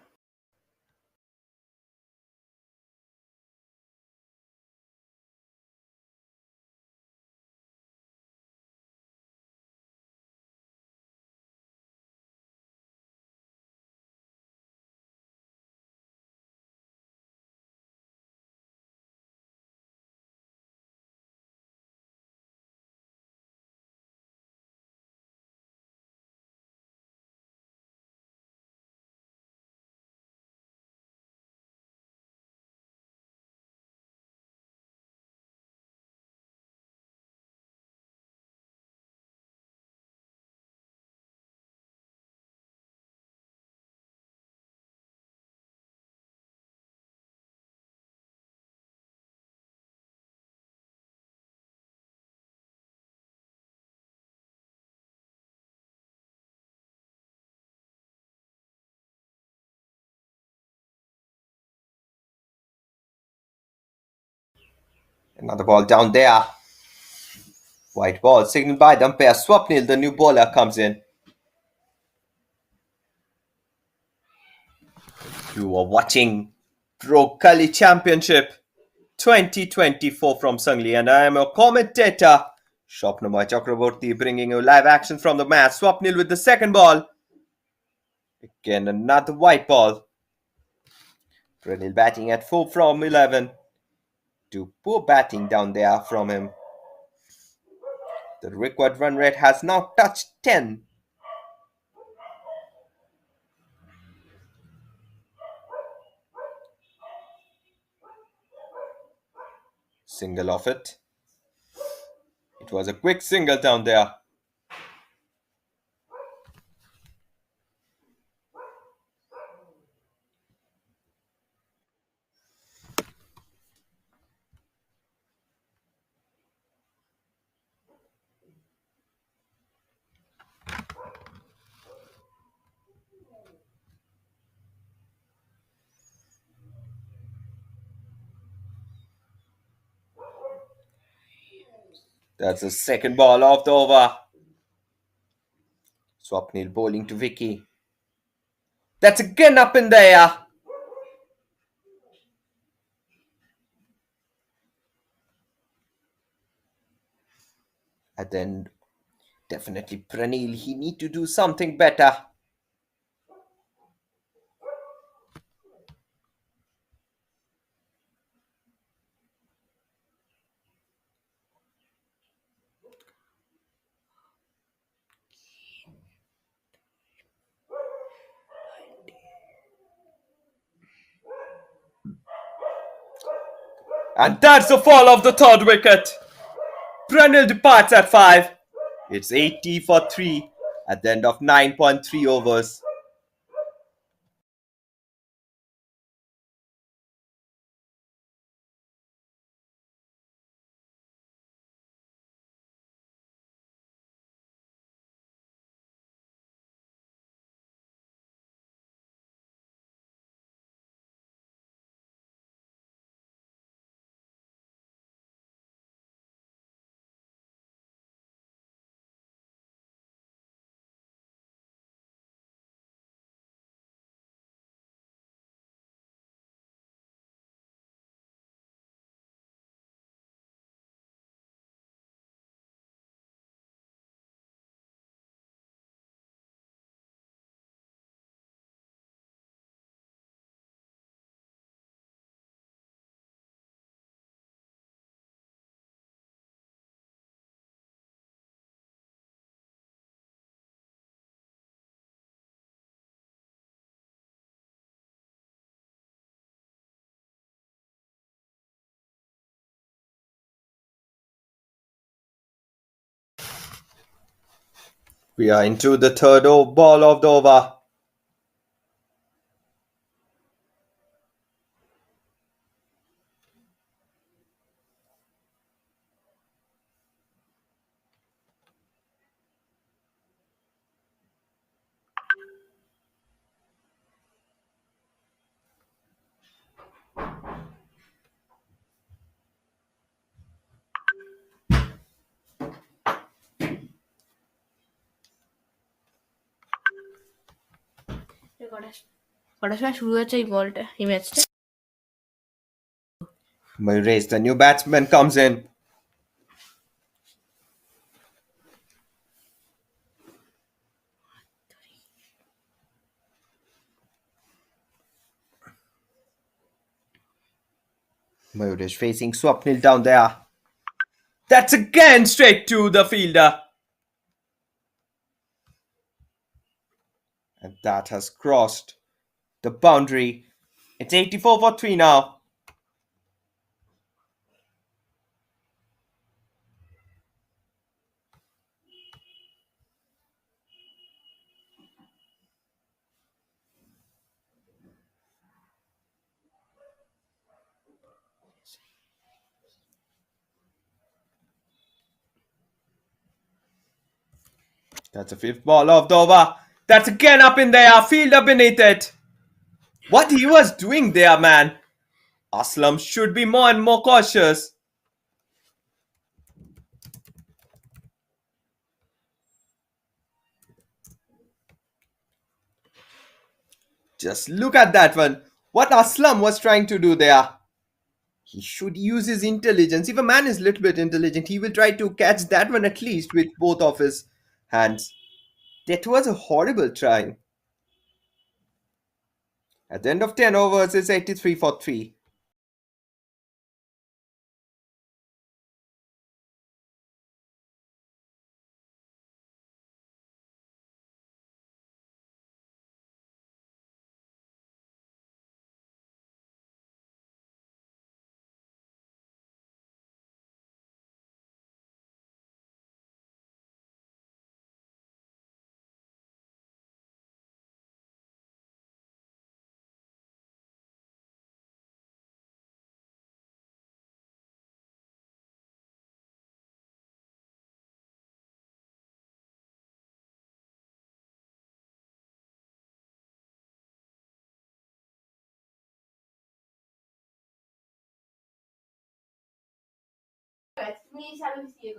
[SPEAKER 3] Another ball down there. White ball signaled by the umpire. Swapnil, the new bowler, comes in. You are watching Pro Gully Championship 2024 from Sangli, and I am a commentator, Shopnama Chakraborty, bringing you live action from the match. Swapnil with the second ball. Again, another white ball. Pranil batting at 4 from 11. To poor batting down there from him. The required run rate has now touched 10. Single off it. It was a quick single down there. That's the second ball of the over. Swapnil bowling to Vicky. That's again up in the air. And then definitely Pranil, he need to do something better. And that's the fall of the third wicket. Pranil departs at 5. It's 80 for 3 at the end of 9.3 overs. We are into the third ball of the over.
[SPEAKER 4] কটার সময় শুরু হচ্ছে এই বলটা এই ম্যাচটা?
[SPEAKER 3] Mayuresh, the new batsman, comes in. Mayuresh facing Swapnil down there. That's again straight to the fielder. And that has crossed the boundary. It's 84 for 3 now. That's the fifth ball of the over. That's again up in there. Fielder beneath it. What he was doing there, man. Aslam should be more and more cautious. Just look at that one. What Aslam was trying to do there. He should use his intelligence. If a man is a little bit intelligent, he will try to catch that one at least with both of his hands. That was a horrible try. At the end of 10 overs, it's 83 for 3.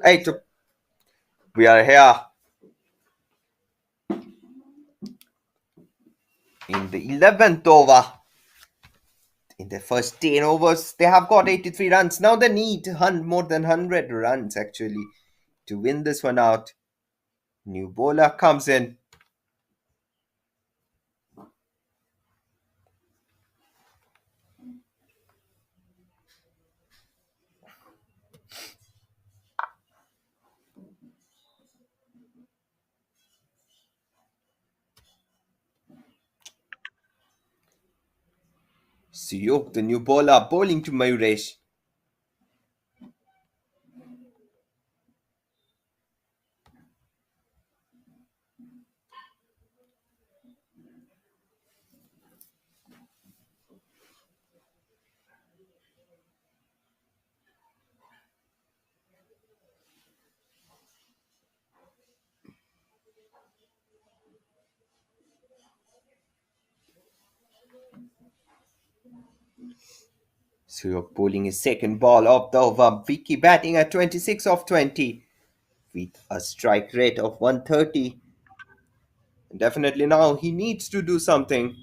[SPEAKER 3] Hey, we are here in the 11th over. In the first 10 overs, they have got 83 runs. Now they need more than 100 runs actually to win this one out. New bowler comes in. Siyok, the new bowler, bowling to Mayuresh. Suyok bowling his second ball of the over. Vicky batting at 26 of 20 with a strike rate of 130. Definitely now he needs to do something.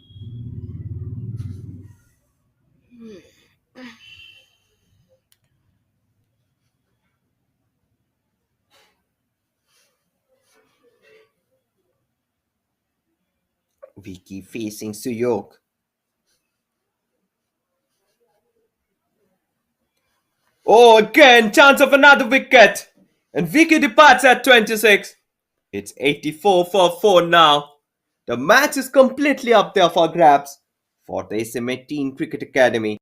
[SPEAKER 3] Vicky facing Suyok. Oh, again, chance of another wicket. And Vicky departs at 26. It's 84 for 4 now. The match is completely up there for grabs for the SM18 Cricket Academy.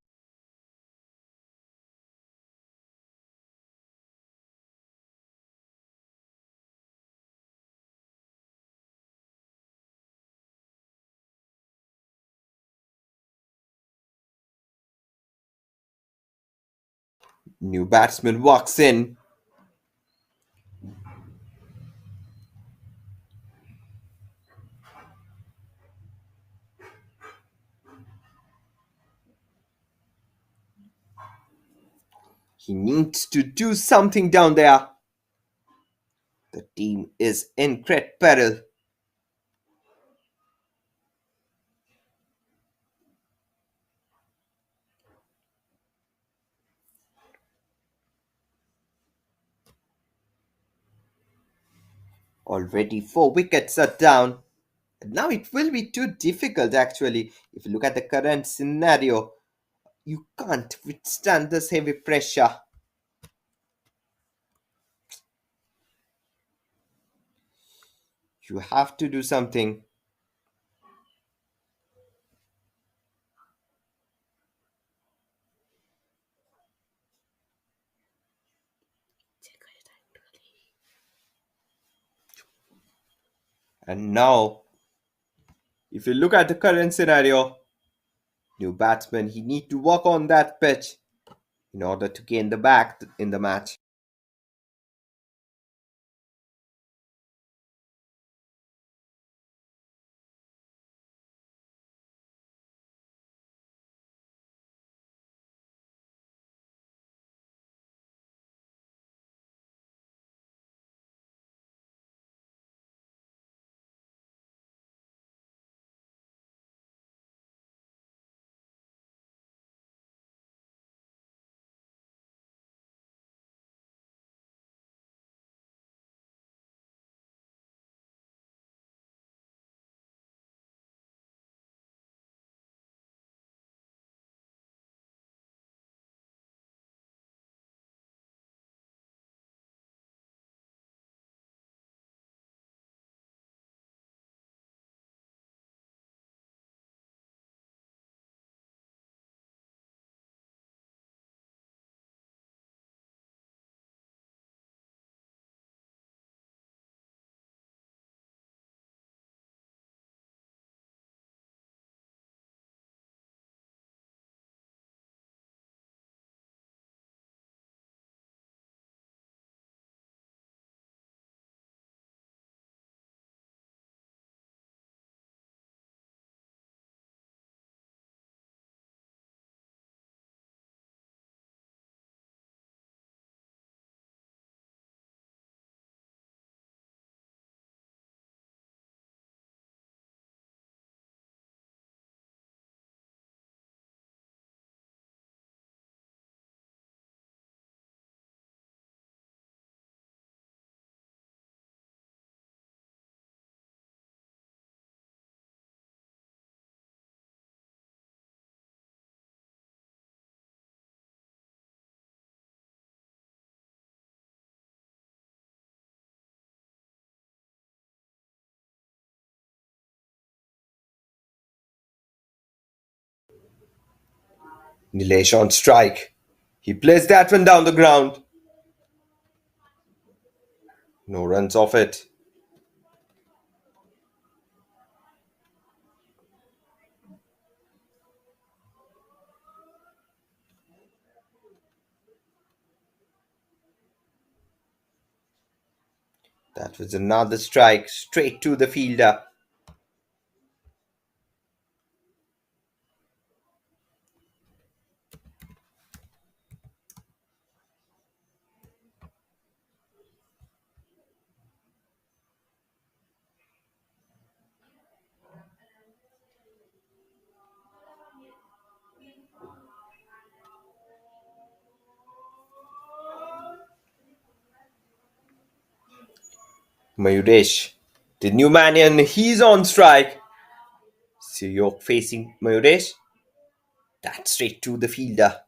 [SPEAKER 3] New batsman walks in. He needs to do something down there. The team is in great peril. Already 4 wickets are down. Now it will be too difficult actually. If you look at the current scenario, you can't withstand this heavy pressure. You have to do something. And now, if you look at the current scenario, new batsman, he need to work on that pitch in order to gain the back in the match. Nilesh on strike. He plays that one down the ground. No runs off it. That was another strike straight to the fielder. Mayuresh, the new man, and he's on strike. Siyok facing Mayuresh. That's straight to the fielder.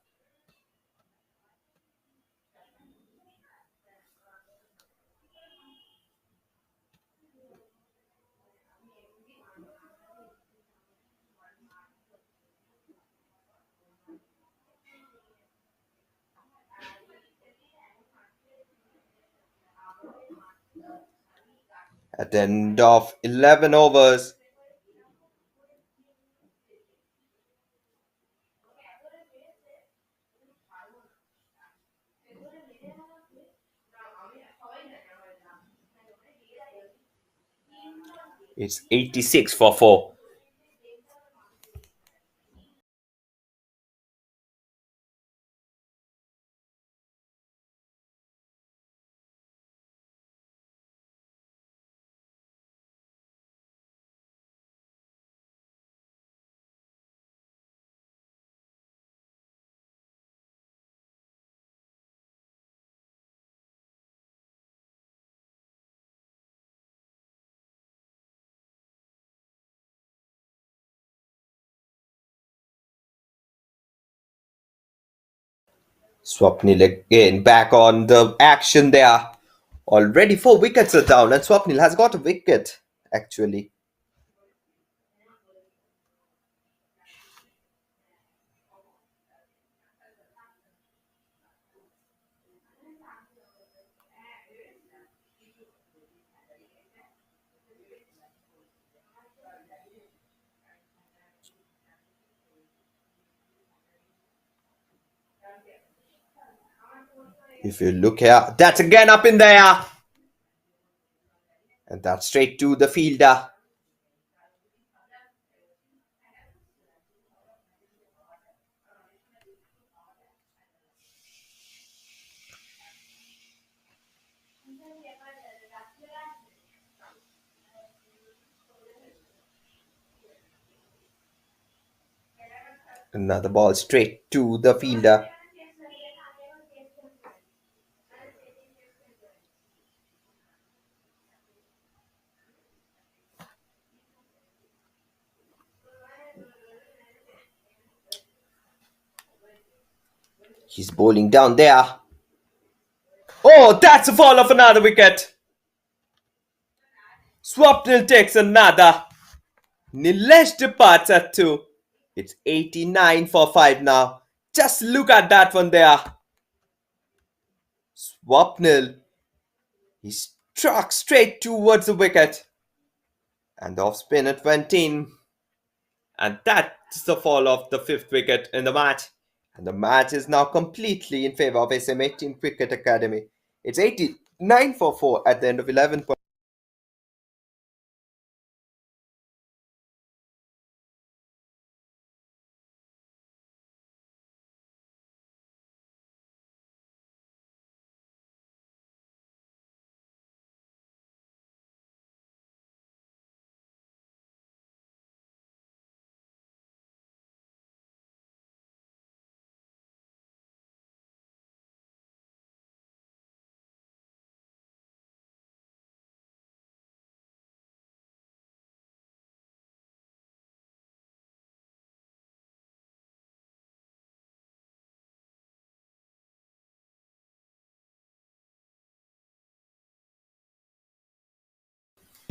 [SPEAKER 3] At the end of 11 overs, it's 86 for 4. Swapnil again back on the action there. Already 4 wickets are down, and Swapnil has got a wicket actually. If you look here, that's again up in there. And that's straight to the fielder. Another ball straight to the fielder. He's bowling down there. Oh, that's a fall of another wicket. Swapnil takes another. Nilesh departs at 2. It's 89 for 5 now. Just look at that one there. Swapnil. He struck straight towards the wicket. And the off spin it went in. And that's the fall of the 5th wicket in the match. And the match is now completely in favour of SM18 Cricket Academy. It's 89 for 4 at the end of 11.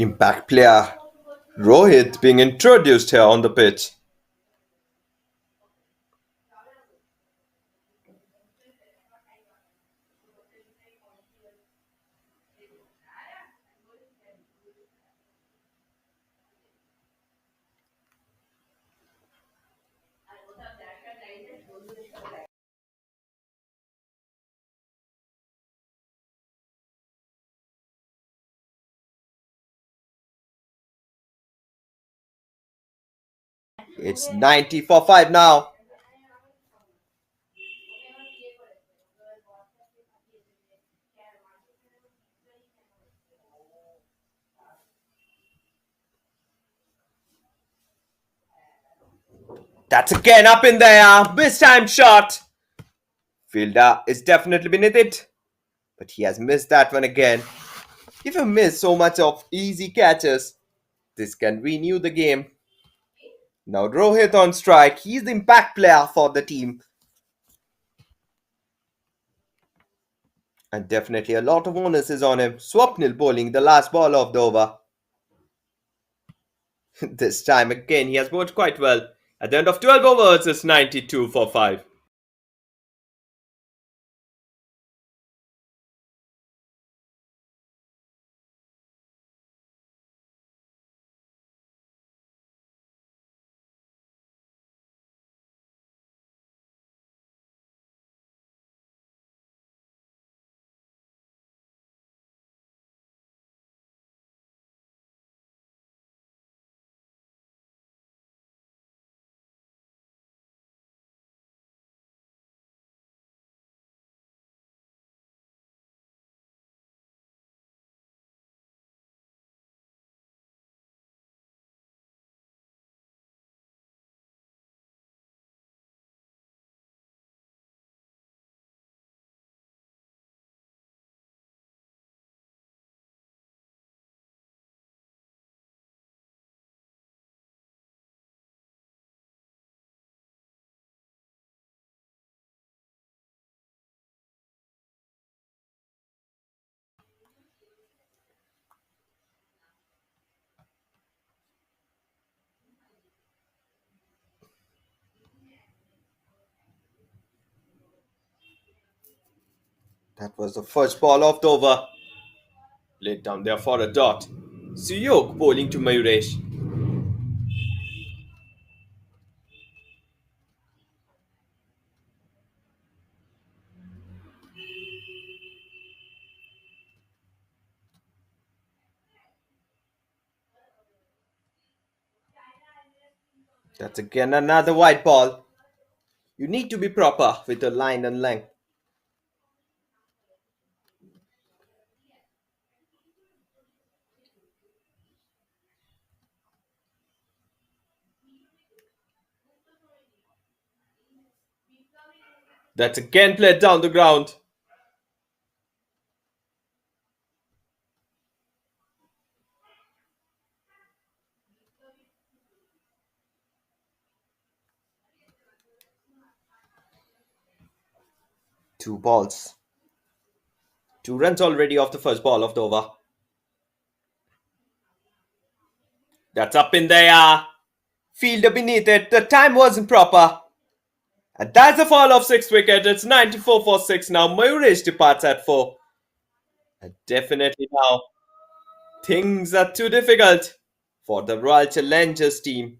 [SPEAKER 3] Impact player Rohit being introduced here on the pitch. It's 90 for 5 now. That's again up in there. This time shot. Fielder is definitely beneath it. But he has missed that one again. If you miss so much of easy catches, this can renew the game. Now Rohit on strike. He's the impact player for the team. And definitely a lot of onus is on him. Swapnil bowling the last ball of the over. This time again he has bowled quite well. At the end of 12 overs it's 92 for 5. That was the first ball of the over. Laid down there for a dot. Suyok bowling to Mayuresh. That's again another white ball. You need to be proper with the line and length. That's again played down the ground. Two balls. 2 runs already off the first ball of the over. That's up in there. Fielder beneath it. The time wasn't proper. And that's a fall of 6 wicket. It's 94 for 6 now. Mayuresh departs at 4. And definitely now, things are too difficult for the Royal Challengers team.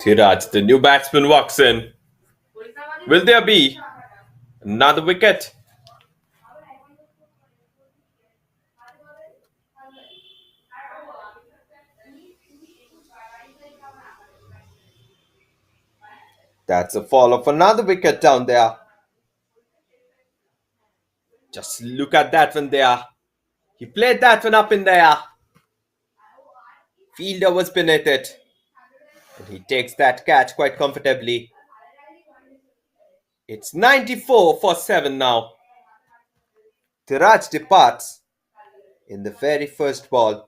[SPEAKER 3] Thiraj, the new batsman, walks in. Will there be another wicket? That's a fall of another wicket down there. Just look at that one there. He played that one up in there. Fielder was beneath it. And he takes that catch quite comfortably. It's 94 for 7 now. Tiraj departs in the very first ball.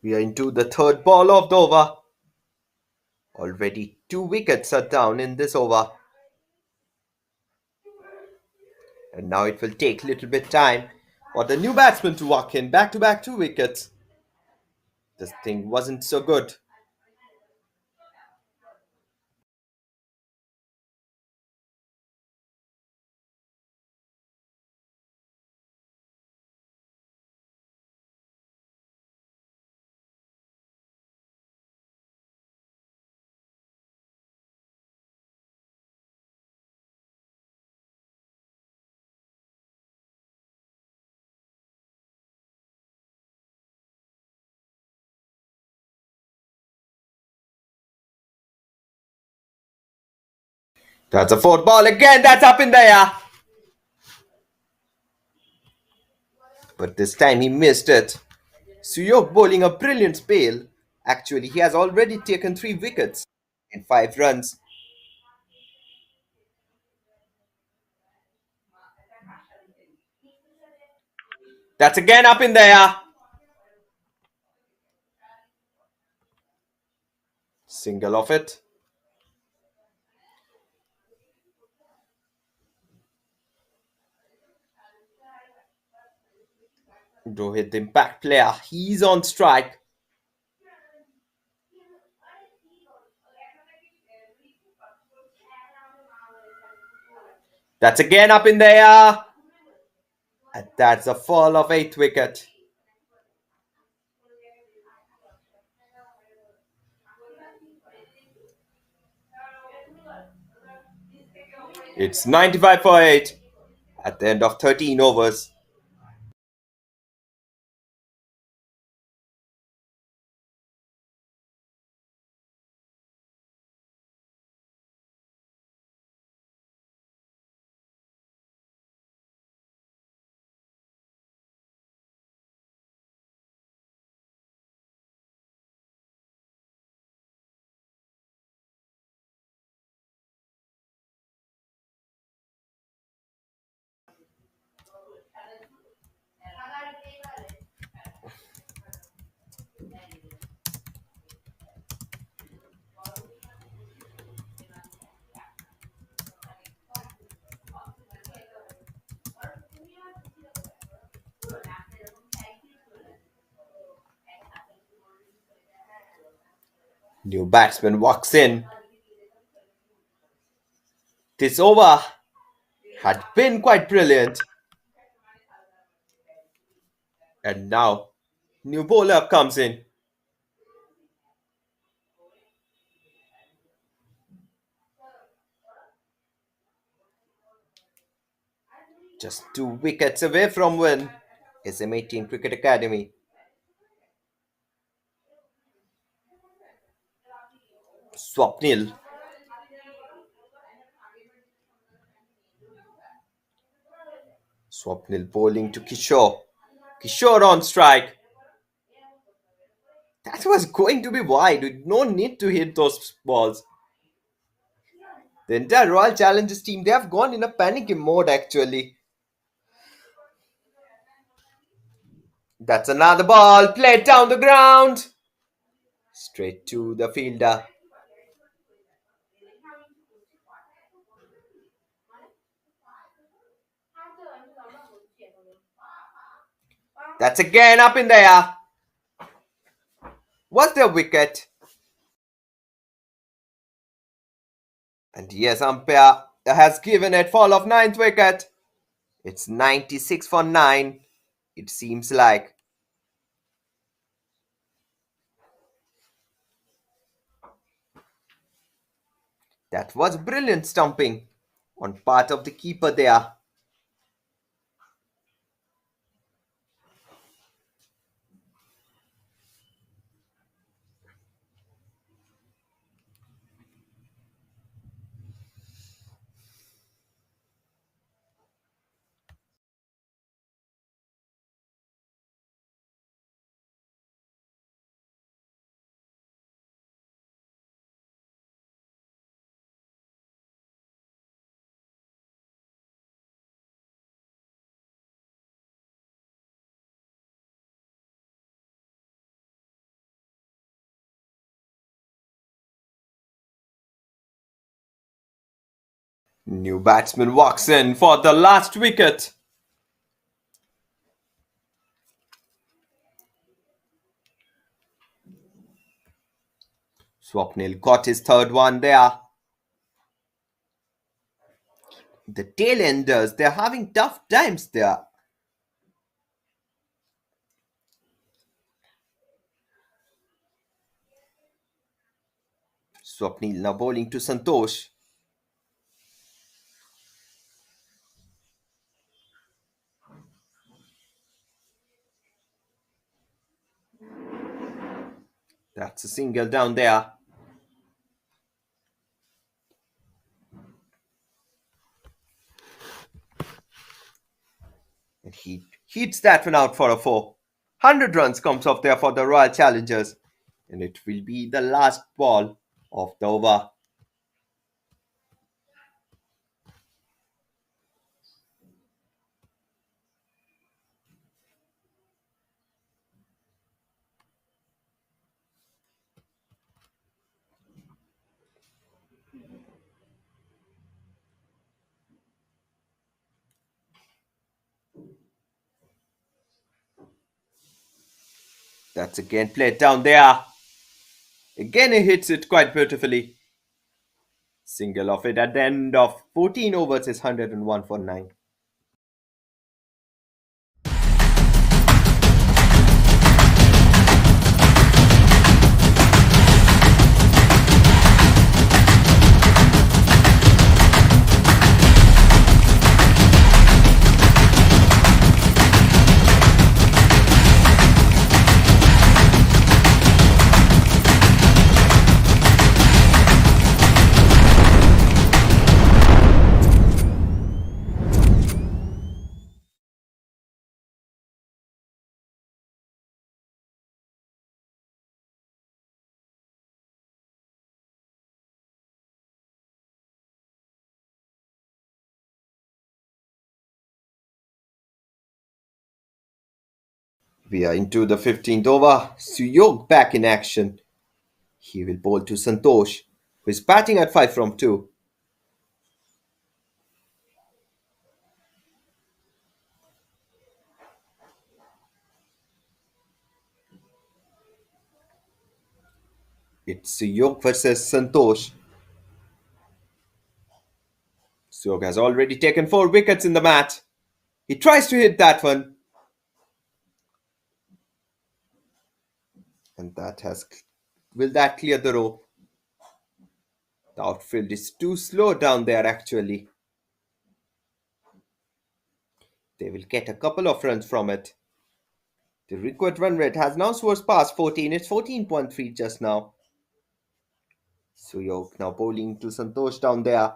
[SPEAKER 3] We are into the third ball of the over. Already 2 wickets are down in this over. And now it will take a little bit time for the new batsman to walk in. Back-to-back 2 wickets. This thing wasn't so good. That's a 4th ball again. That's up in the air. But this time he missed it. Suyok bowling a brilliant spell. Actually, he has already taken 3 wickets in 5 runs. That's again up in the air. Single off it. Rohit, the impact player, he's on strike. That's again up in the air. And that's a fall of 8th wicket. It's 95 for 8 at the end of 13 overs. New batsman walks in. This over had been quite brilliant. And now, new bowler comes in. Just 2 wickets away from win. SM18 Cricket Academy. Swapnil. Swapnil bowling to Kishore. Kishore on strike. That was going to be wide. No need to hit those balls. The entire Royal Challengers team, they have gone in a panic mode actually. That's another ball. Played down the ground. Straight to the fielder. That's again up in the air. Was there a wicket? And yes, umpire has given it fall of 9th wicket. It's 96 for 9, it seems like. That was brilliant stumping on part of the keeper there. New batsman walks in for the last wicket. Swapnil got his third one there. The tail enders, they're having tough times there. Swapnil now bowling to Santosh. That's a single down there. And he hits that one out for a 4. 100 runs comes off there for the Royal Challengers. And it will be the last ball of the over. That's again played down there. Again he hits it quite beautifully. Single of it at the end of 14 overs is 101 for 9. We are into the 15th over. Suyog back in action. He will bowl to Santosh, who is batting at 5 from 2. It's Suyog versus Santosh. Suyog has already taken 4 wickets in the match. He tries to hit that one. And will that clear the rope? The outfield is too slow down there actually. They will get a couple of runs from it. The required run rate has now soared past 14. It's 14.3 just now. Suyog now bowling to Santosh down there.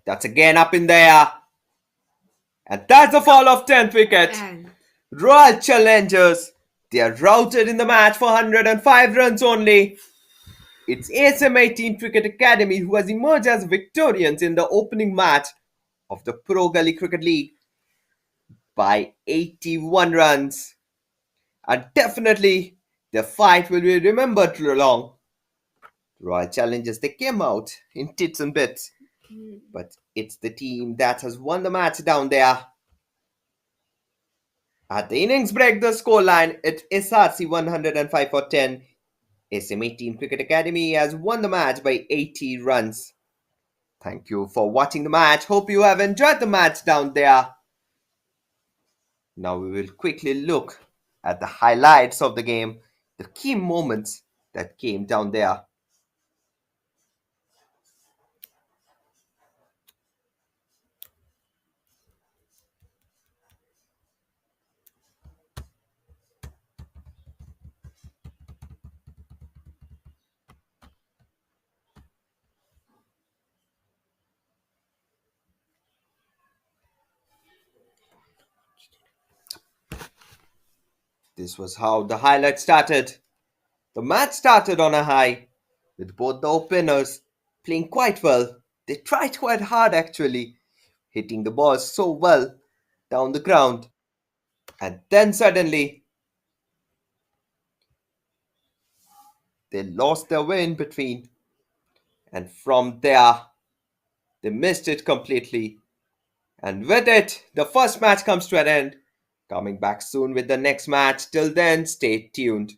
[SPEAKER 3] That's again up in there. And that's the fall of 10th wicket. Royal Challengers, they are routed in the match for 105 runs only. It's SM18 Cricket Academy who has emerged as victorians in the opening match of the Pro Gully Cricket League by 81 runs. And definitely, the fight will be remembered long. Royal Challengers, they came out in tits and bits. but it's the team that has won the match down there. At the innings break, the scoreline at SRC 105 for 10. SM18 Cricket Academy has won the match by 80 runs. Thank you for watching the match. Hope you have enjoyed the match down there. Now we will quickly look at the highlights of the game, the key moments that came down there. This was how the highlight started. The match started on a high, with both the openers playing quite well. They tried quite hard actually, hitting the balls so well down the ground. And then suddenly, they lost their way in between. And from there, they missed it completely. And with it, the first match comes to an end. Coming back soon with the next match. Till then, stay tuned.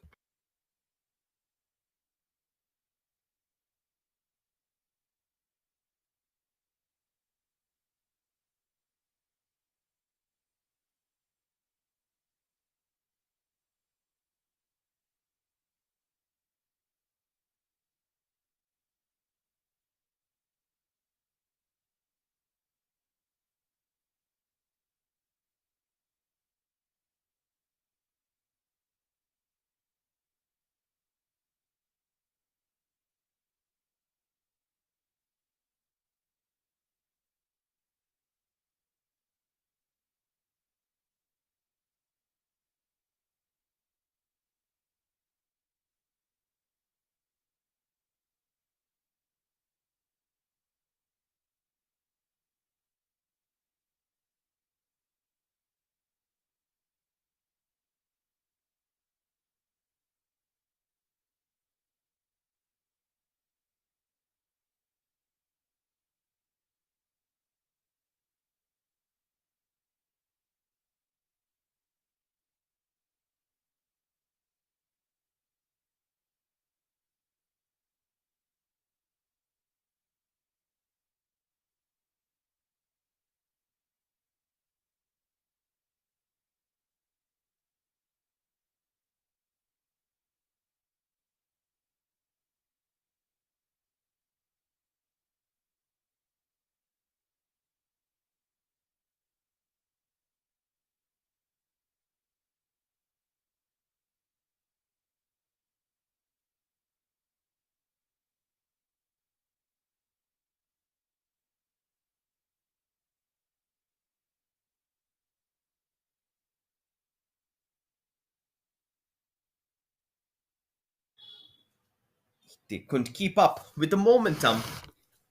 [SPEAKER 3] They couldn't keep up with the momentum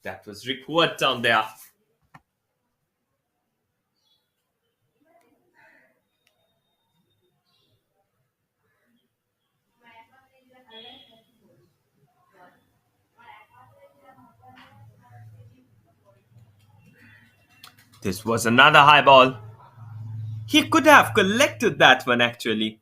[SPEAKER 3] that was required down there.
[SPEAKER 2] This was another high ball. He could have collected that one actually.